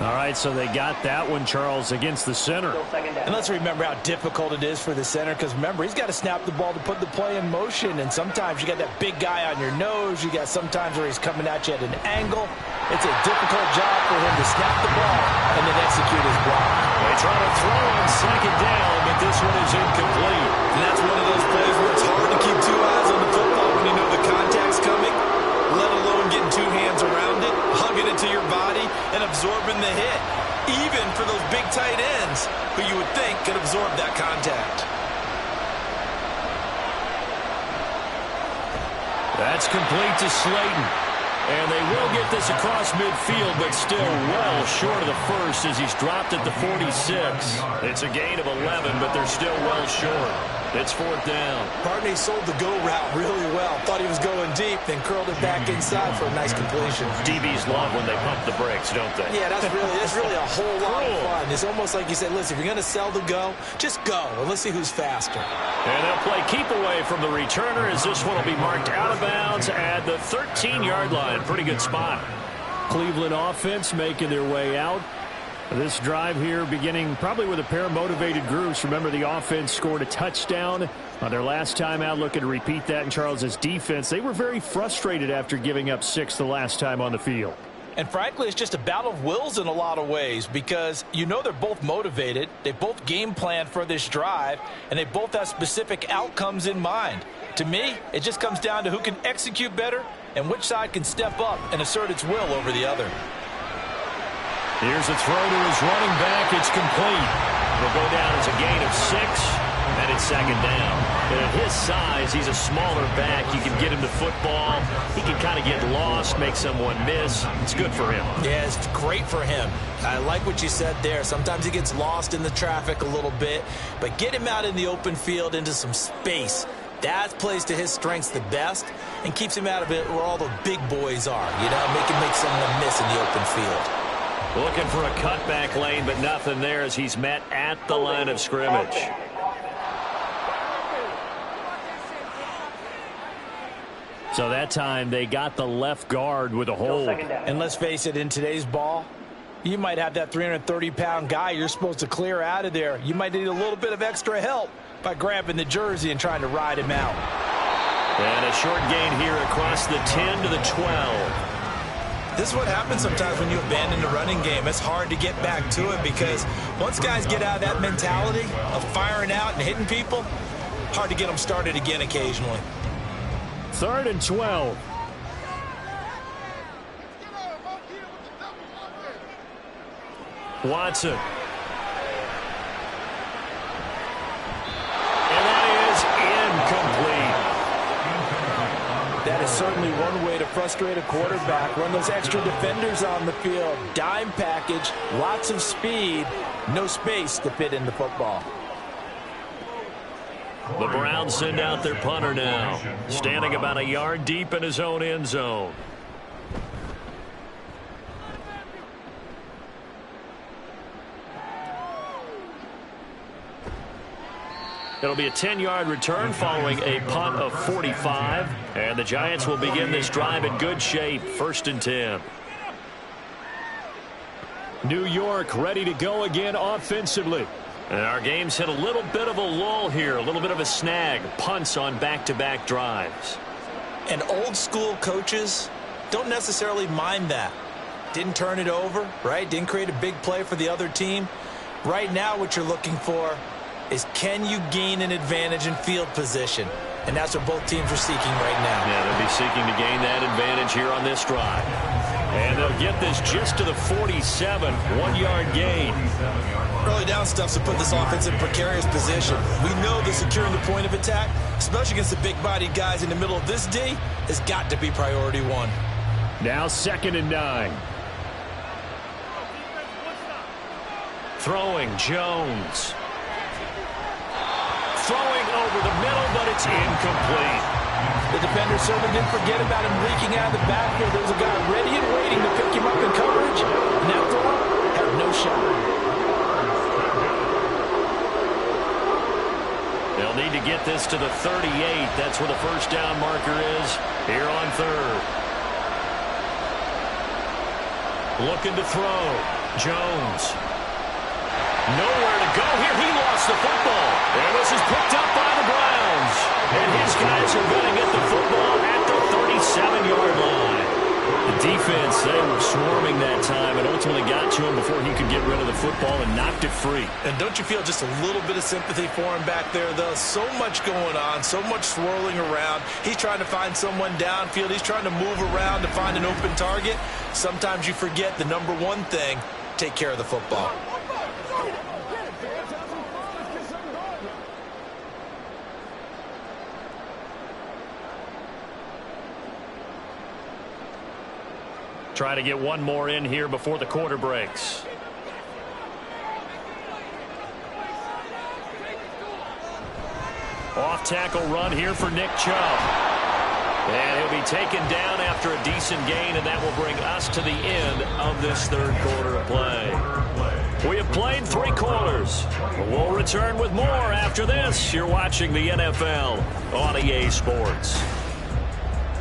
All right, so they got that one, Charles, against the center. And let's remember how difficult it is for the center, because remember, he's got to snap the ball to put the play in motion, and sometimes you got that big guy on your nose. You got sometimes where he's coming at you at an angle. It's a difficult job for him to snap the ball and then execute his block. They try to throw on 2nd down, but this one is incomplete. And that's one of those plays where it's hard to keep 2 eyes on the football when you know the contact's coming, let alone getting 2 hands around it, hugging it to your body, and absorbing the hit, even for those big tight ends who you would think could absorb that contact. That's complete to Slayton. And they will get this across midfield, but still well short of the first as he's dropped at the 46. It's a gain of 11, but they're still well short. It's 4th down. Partney sold the go route really well. Thought he was going deep, then curled it back inside for a nice completion. DBs love when they pump the brakes, don't they? Yeah, that's really a whole lot of fun. It's almost like you said, listen, if you're going to sell the go, just go, and let's see who's faster. And they'll play keep away from the returner as this one will be marked out of bounds at the 13-yard line. Pretty good spot. Cleveland offense making their way out. This drive here beginning probably with a pair of motivated groups. Remember, the offense scored a touchdown on their last time out. Looking to repeat that in Charles's defense. They were very frustrated after giving up 6 the last time on the field. And frankly, it's just a battle of wills in a lot of ways, because you know they're both motivated. They both game planned for this drive, and they both have specific outcomes in mind. To me, it just comes down to who can execute better and which side can step up and assert its will over the other. Here's a throw to his running back. It's complete. It'll go down as a gain of 6, and it's 2nd down. And at his size, he's a smaller back. You can get him the football. He can kind of get lost, make someone miss. It's good for him. Yeah, it's great for him. I like what you said there. Sometimes he gets lost in the traffic a little bit, but get him out in the open field into some space. That plays to his strengths the best and keeps him out of it where all the big boys are. You know, make someone miss in the open field. Looking for a cutback lane, but nothing there as he's met at the line of scrimmage. So that time they got the left guard with a hold. And let's face it, in today's ball, you might have that 330-pound guy you're supposed to clear out of there. You might need a little bit of extra help by grabbing the jersey and trying to ride him out. And a short gain here across the 10 to the 12. This is what happens sometimes when you abandon the running game. It's hard to get back to it because once guys get out of that mentality of firing out and hitting people, hard to get them started again occasionally. 3rd and 12. Watson. And that is incomplete. That is certainly one way to frustrate a quarterback. Run those extra defenders on the field. Dime package, lots of speed, no space to fit in the football. The Browns send out their punter now, standing about a yard deep in his own end zone. It'll be a 10-yard return following a punt of 45. And the Giants will begin this drive in good shape. 1st and 10. New York ready to go again offensively. And our game's hit a little bit of a lull here, a little bit of a snag. Punts on back-to-back drives. And old school coaches don't necessarily mind that. Didn't turn it over, right? Didn't create a big play for the other team. Right now what you're looking for is, can you gain an advantage in field position? And that's what both teams are seeking right now. Yeah, they'll be seeking to gain that advantage here on this drive. And they'll get this just to the 47, 1-yard gain. Early down stuff to put this offense in precarious position. We know that securing the point of attack, especially against the big-bodied guys in the middle of this D, has got to be priority one. Now 2nd and 9. Throwing, Jones. Throwing over the middle, but it's incomplete. The defender certainly didn't forget about him leaking out of the backfield. There was a guy ready and waiting to pick him up in coverage, and that throw had no shot. They'll need to get this to the 38. That's where the first down marker is here on 3rd. Looking to throw. Jones. Nowhere to go here. He lost the football. And this is picked up by the Browns. And his guys are going to get the football at the 37-yard line. The defense, they were swarming that time and ultimately got to him before he could get rid of the football and knocked it free. And don't you feel just a little bit of sympathy for him back there, though? So much going on, so much swirling around. He's trying to find someone downfield. He's trying to move around to find an open target. Sometimes you forget the number one thing, take care of the football. Try to get one more in here before the quarter breaks. Off tackle run here for Nick Chubb. And he'll be taken down after a decent gain, and that will bring us to the end of this 3rd quarter of play. We have played 3 quarters. We'll return with more after this. You're watching the NFL on EA Sports.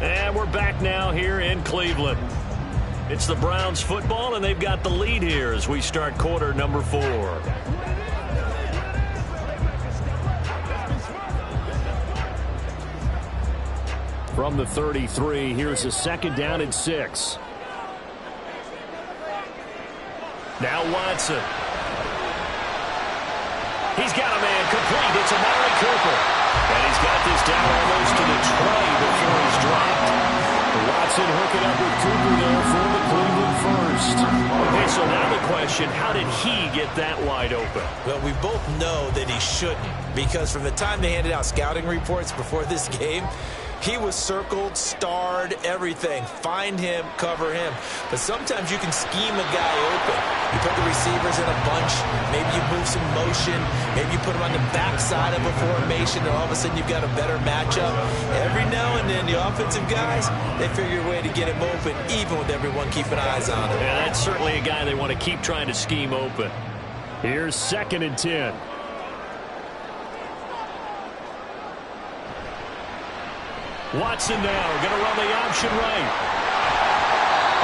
And we're back now here in Cleveland. It's the Browns football, and they've got the lead here as we start quarter number 4. From the 33, here's a 2nd down and 6. Now Watson. He's got a man complete. It's Amari Cooper. And he's got this down almost to the 20 before he's dropped. Watson hooking up with Cooper there for the Cleveland first. Okay, so now the question, how did he get that wide open? Well, we both know that he shouldn't, because from the time they handed out scouting reports before this game, he was circled, starred, everything. Find him, cover him. But sometimes you can scheme a guy open. You put the receivers in a bunch. Maybe you move some motion. Maybe you put them on the backside of a formation, and all of a sudden you've got a better matchup. Every now and then, the offensive guys, they figure a way to get him open, even with everyone keeping eyes on him. Yeah, that's certainly a guy they want to keep trying to scheme open. Here's 2nd and 10. Watson now going to run the option right.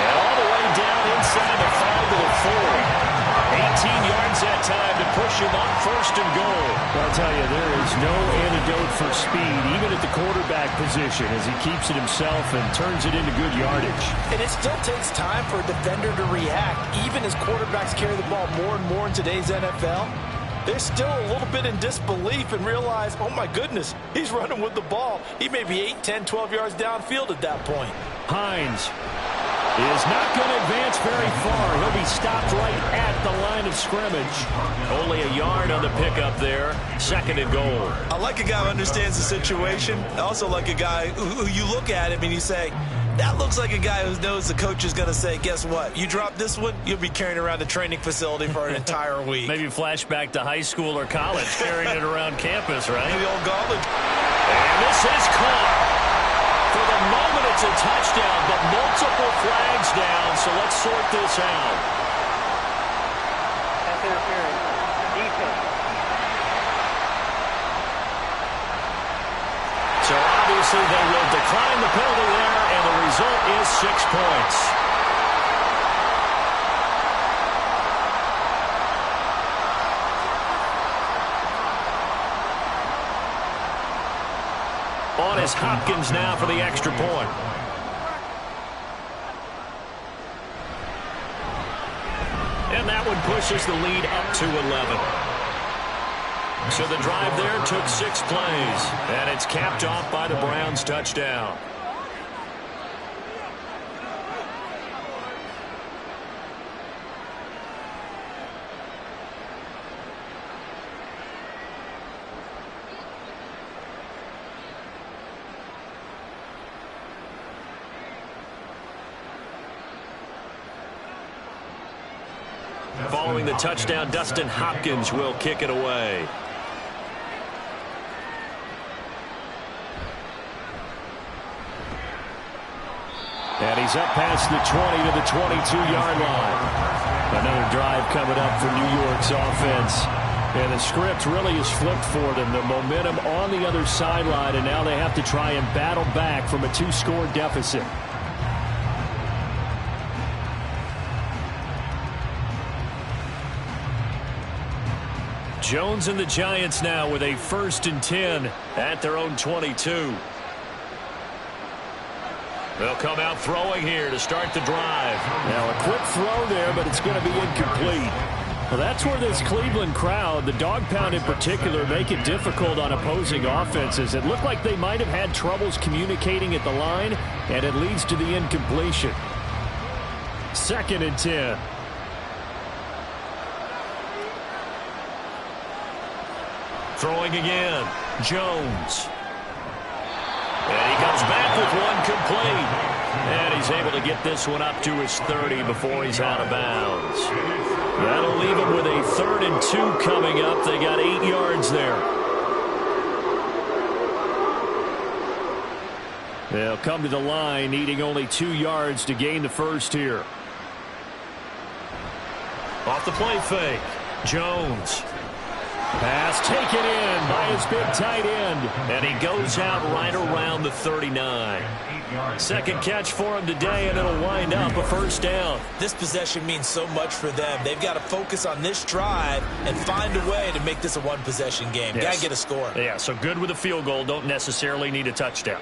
And all the way down inside the 5 to the 40. 18 yards that time to push him on 1st and goal. I'll tell you, there is no antidote for speed, even at the quarterback position, as he keeps it himself and turns it into good yardage. And it still takes time for a defender to react, even as quarterbacks carry the ball more and more in today's NFL. They're still a little bit in disbelief and realize, oh my goodness, he's running with the ball. He may be 8, 10, 12 yards downfield at that point. Hines is not going to advance very far. He'll be stopped right at the line of scrimmage. Only a yard on the pickup there. 2nd and goal. I like a guy who understands the situation. I also like a guy who you look at him and you say, that looks like a guy who knows the coach is going to say, guess what? You drop this one, you'll be carrying around the training facility for an entire week. Maybe flashback to high school or college, carrying it around campus, right? The old gauntlet. And this is caught. For the moment, it's a touchdown, but multiple flags down, so let's sort this out. Pass interference. Defense. So obviously they will decline the penalty there, and the result is 6 points. On is Hopkins now for the extra point. And And that one pushes the lead up to 11. So the drive there took 6 plays. And it's capped off by the Browns' touchdown. Following the touchdown, Dustin Hopkins will kick it away. And he's up past the 20 to the 22-yard line. Another drive coming up for New York's offense. And the script really is flipped for them. The momentum on the other sideline, and now they have to try and battle back from a 2-score deficit. Jones and the Giants now with a 1st and 10 at their own 22. They'll come out throwing here to start the drive. Now a quick throw there, but it's going to be incomplete. Well, that's where this Cleveland crowd, the dog pound in particular, make it difficult on opposing offenses. It looked like they might have had troubles communicating at the line, and it leads to the incompletion. 2nd and 10. Throwing again, Jones. And he comes back with one complete. And he's able to get this one up to his 30 before he's out of bounds. That'll leave him with a 3rd and 2 coming up. They got 8 yards there. They'll come to the line, needing only 2 yards to gain the first here. Off the play fake, Jones. Pass taken in by his big tight end. And he goes out right around the 39. 2nd catch for him today, and it'll wind up a 1st down. This possession means so much for them. They've got to focus on this drive and find a way to make this a one-possession game. Yes. Got to get a score. Yeah, so good with a field goal. Don't necessarily need a touchdown.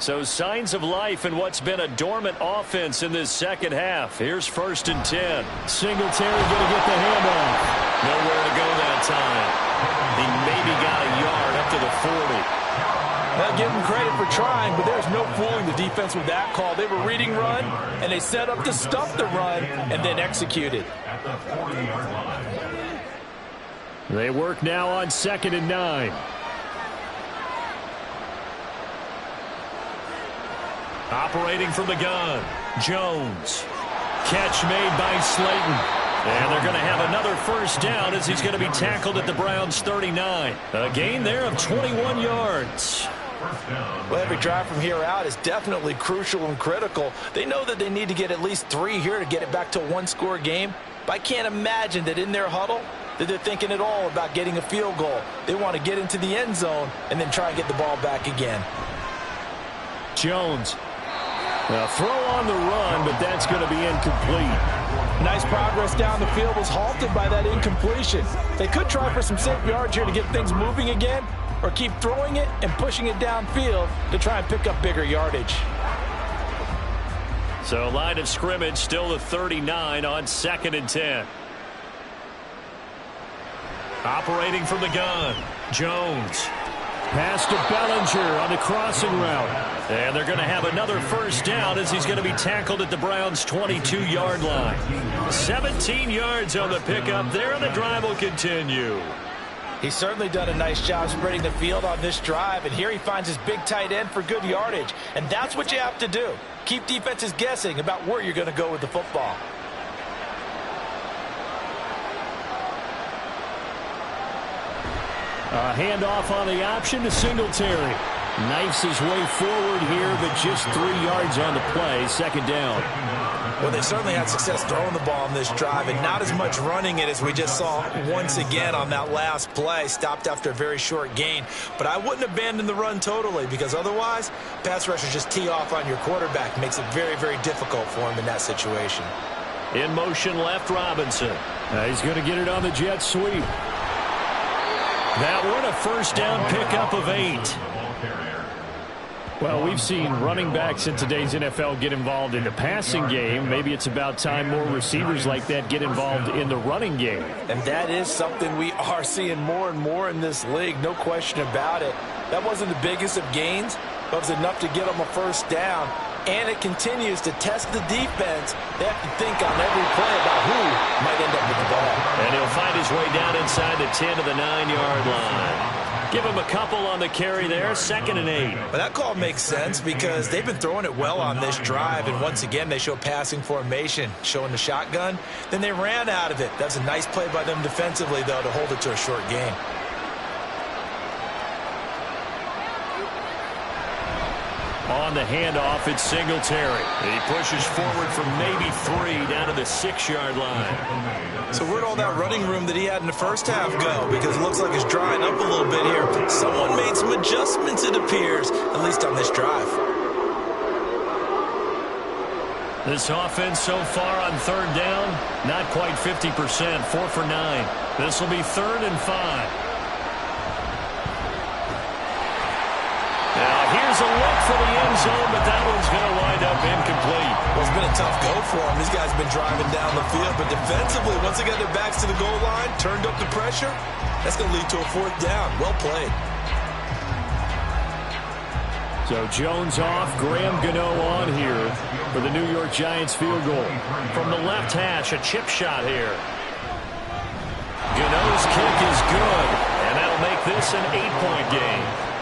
So signs of life in what's been a dormant offense in this 2nd half. Here's 1st and 10. Singletary going to get the handoff. Nowhere to go that time. He maybe got a yard up to the 40. Well, give him credit for trying, but there's no fooling the defense with that call. They were reading run, and they set up to stuff the run and then executed. At the 40-yard line. They work now on 2nd and 9. Operating from the gun, Jones. Catch made by Slayton. And they're going to have another 1st down as he's going to be tackled at the Browns' 39. A gain there of 21 yards. Well, every drive from here out is definitely crucial and critical. They know that they need to get at least 3 here to get it back to a 1-score game. But I can't imagine that in their huddle that they're thinking at all about getting a field goal. They want to get into the end zone and then try and get the ball back again. Jones. A throw on the run, but that's going to be incomplete. Nice progress down the field was halted by that incompletion. They could try for some safe yards here to get things moving again, or keep throwing it and pushing it downfield to try and pick up bigger yardage. So line of scrimmage still the 39 on 2nd and 10. Operating from the gun, Jones. Pass to Bellinger on the crossing route. And they're going to have another 1st down as he's going to be tackled at the Browns' 22-yard line. 17 yards on the pickup there, and the drive will continue. He's certainly done a nice job spreading the field on this drive, and here he finds his big tight end for good yardage. And that's what you have to do. Keep defenses guessing about where you're going to go with the football. A handoff on the option to Singletary. Knifes his way forward here, but just 3 yards on the play. 2nd down. Well, they certainly had success throwing the ball on this drive and not as much running it as we just saw once again on that last play. Stopped after a very short gain. But I wouldn't abandon the run totally, because otherwise, pass rushers just tee off on your quarterback. Makes it very, very difficult for him in that situation. In motion left, Robinson. He's going to get it on the jet sweep. That one a 1st down pickup of 8. Well, we've seen running backs in today's NFL get involved in the passing game. Maybe it's about time more receivers like that get involved in the running game. And that is something we are seeing more and more in this league, no question about it. That wasn't the biggest of gains, but it was enough to get them a first down. And it continues to test the defense. They have to think on every play about who might end up with the ball. And he'll find his way down inside the 10 to the 9-yard line. Give him a couple on the carry there, 2nd and 8. But that call makes sense because they've been throwing it well on this drive, and once again they show passing formation, showing the shotgun. Then they ran out of it. That's a nice play by them defensively, though, to hold it to a short gain. On the handoff, it's Singletary. He pushes forward from maybe 3 down to the 6-yard line. So where'd all that running room that he had in the first half go? Because it looks like it's drying up a little bit here. Someone made some adjustments, it appears, at least on this drive. This offense so far on 3rd down, not quite 50%, 4 for 9. This will be 3rd and 5. Now here's a look for the end zone, but that one's going to wind up incomplete. Well, it's been a tough go for him. These guys have been driving down the field, but defensively, once they got their backs to the goal line, turned up the pressure, that's going to lead to a 4th down. Well played. So Jones off, Graham Gano on here for the New York Giants field goal. From the left hash, a chip shot here. Gano's kick is good, and that'll make this an 8-point game.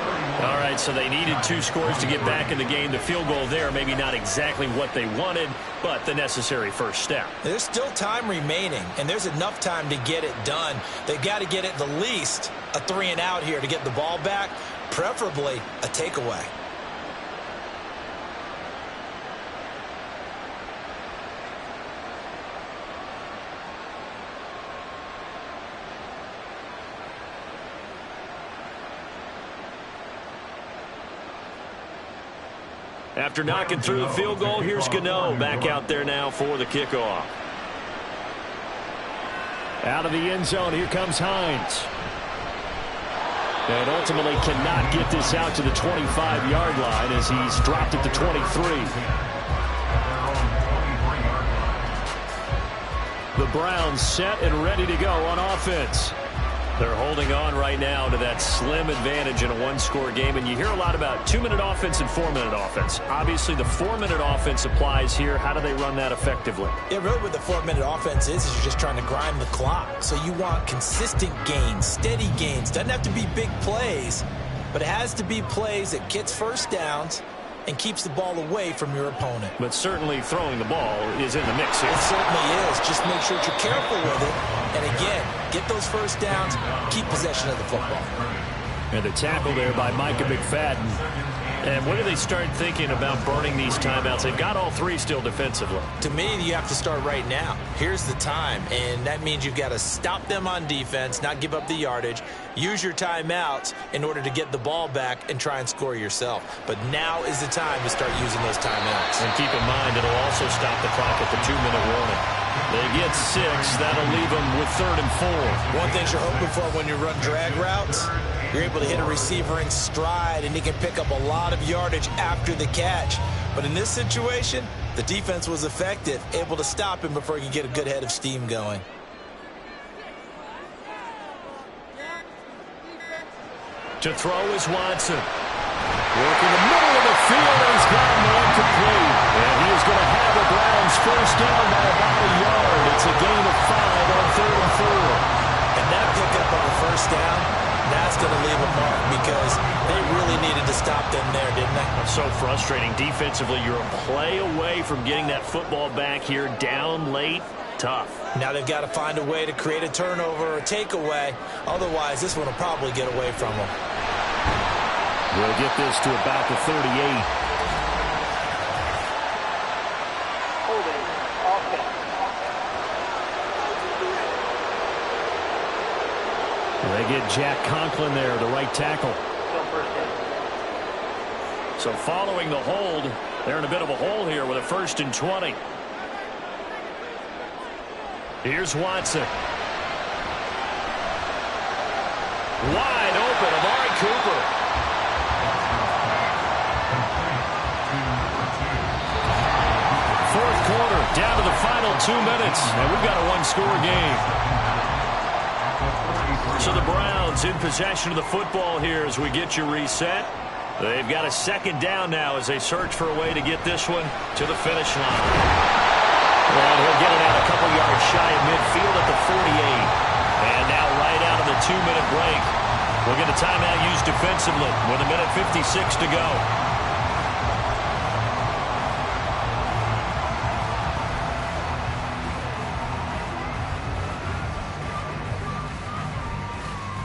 All right, so they needed 2 scores to get back in the game. The field goal there, maybe not exactly what they wanted, but the necessary first step. There's still time remaining, and there's enough time to get it done. They've got to get at the least a 3-and-out here to get the ball back, preferably a takeaway. After knocking through the field goal, here's Gano back out there now for the kickoff. Out of the end zone, here comes Hines. And ultimately cannot get this out to the 25-yard line as he's dropped at the 23. The Browns set and ready to go on offense. They're holding on right now to that slim advantage in a 1-score game. And you hear a lot about 2-minute offense and 4-minute offense. Obviously, the 4-minute offense applies here. How do they run that effectively? Yeah, really what the 4-minute offense is you're just trying to grind the clock. So you want consistent gains, steady gains. Doesn't have to be big plays, but it has to be plays that gets first downs and keeps the ball away from your opponent. But certainly throwing the ball is in the mix here. It certainly is. Just make sure that you're careful with it. And again, get those first downs, keep possession of the football. And the tackle there by Micah McFadden. And when do they start thinking about burning these timeouts? They've got all 3 still defensively. To me, you have to start right now. Here's the time, and that means you've got to stop them on defense, not give up the yardage, use your timeouts in order to get the ball back and try and score yourself. But now is the time to start using those timeouts. And keep in mind, it'll also stop the clock at the 2-minute warning. They get 6. That'll leave them with 3rd and 4. One thing you're hoping for when you run drag routes, you're able to hit a receiver in stride, and he can pick up a lot of yardage after the catch. But in this situation, the defense was effective, able to stop him before he could get a good head of steam going. To throw is Watson. Working the middle of the field, and he's got him incomplete. And he is going to have the Browns first down by about a yard. It's a gain of 5 on 3rd and 4. And that pickup of the first down, that's going to leave a mark because they really needed to stop them there, didn't they? So frustrating. Defensively, you're a play away from getting that football back here down late. Tough. Now they've got to find a way to create a turnover or a takeaway. Otherwise, this one will probably get away from them. We'll get this to about the 38. Holding offense. They get Jack Conklin there, the right tackle. Still first down. So following the hold, they're in a bit of a hole here with a 1st and 20. Here's Watson. Wide open, Amari Cooper. fourth quarter, down to the final 2 minutes, and we've got a one-score game. So the Browns in possession of the football here as we get you reset. They've got a second down now as they search for a way to get this one to the finish line. And he'll get it out a couple yards shy of midfield at the 48. And now right out of the 2-minute break, we'll get a timeout used defensively with 1:56 to go.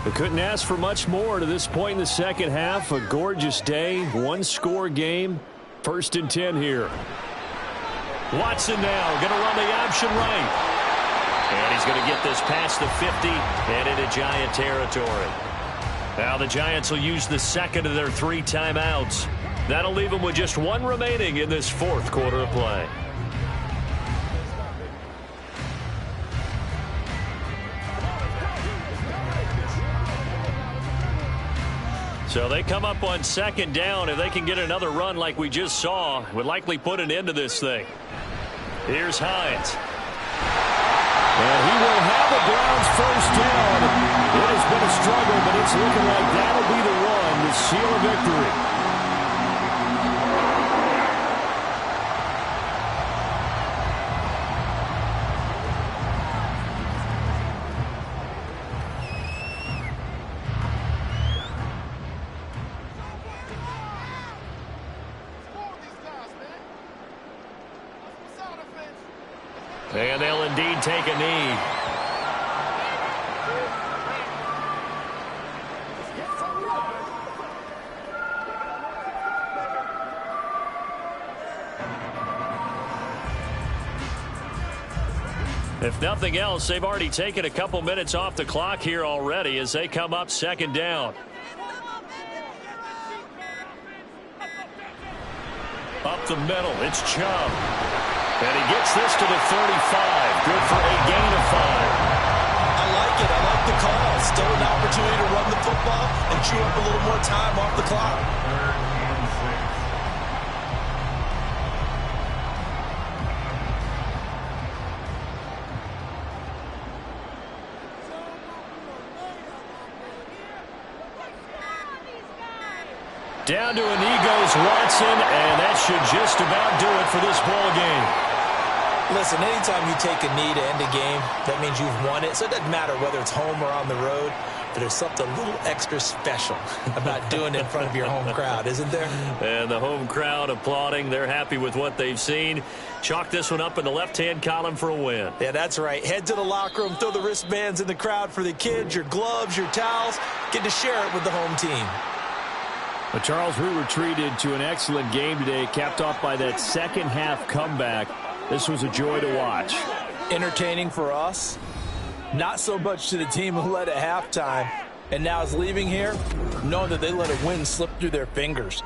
We couldn't ask for much more to this point in the second half. A gorgeous day, one-score game. 1st and 10 here. Watson now going to run the option right. And he's going to get this past the 50 and into Giant territory. Now the Giants will use the second of their 3 timeouts. That'll leave them with just 1 remaining in this fourth quarter of play. So they come up on second down. If they can get another run like we just saw, would likely put an end to this thing. Here's Hines. And he will have the Browns first down. It has been a struggle, but it's looking like that'll be the one to seal a victory. And they'll indeed take a knee. If nothing else, they've already taken a couple minutes off the clock here already as they come up second down. Up the middle, it's Chubb. And he gets this to the 35. Good for a gain of 5. I like it. I like the call. Still an opportunity to run the football and chew up a little more time off the clock. 3rd and 6. Down to a knee goes Watson, and that should just about do it for this ball game. Listen, anytime you take a knee to end a game, that means you've won it. So it doesn't matter whether it's home or on the road. But there's something a little extra special about doing it in front of your home crowd, isn't there? And the home crowd applauding. They're happy with what they've seen. Chalk this one up in the left-hand column for a win. Yeah, that's right. Head to the locker room, throw the wristbands in the crowd for the kids, your gloves, your towels. Get to share it with the home team. But Charles, we retreated to an excellent game today, capped off by that second half comeback. This was a joy to watch. Entertaining for us. Not so much to the team who led at halftime and now is leaving here, knowing that they let a win slip through their fingers.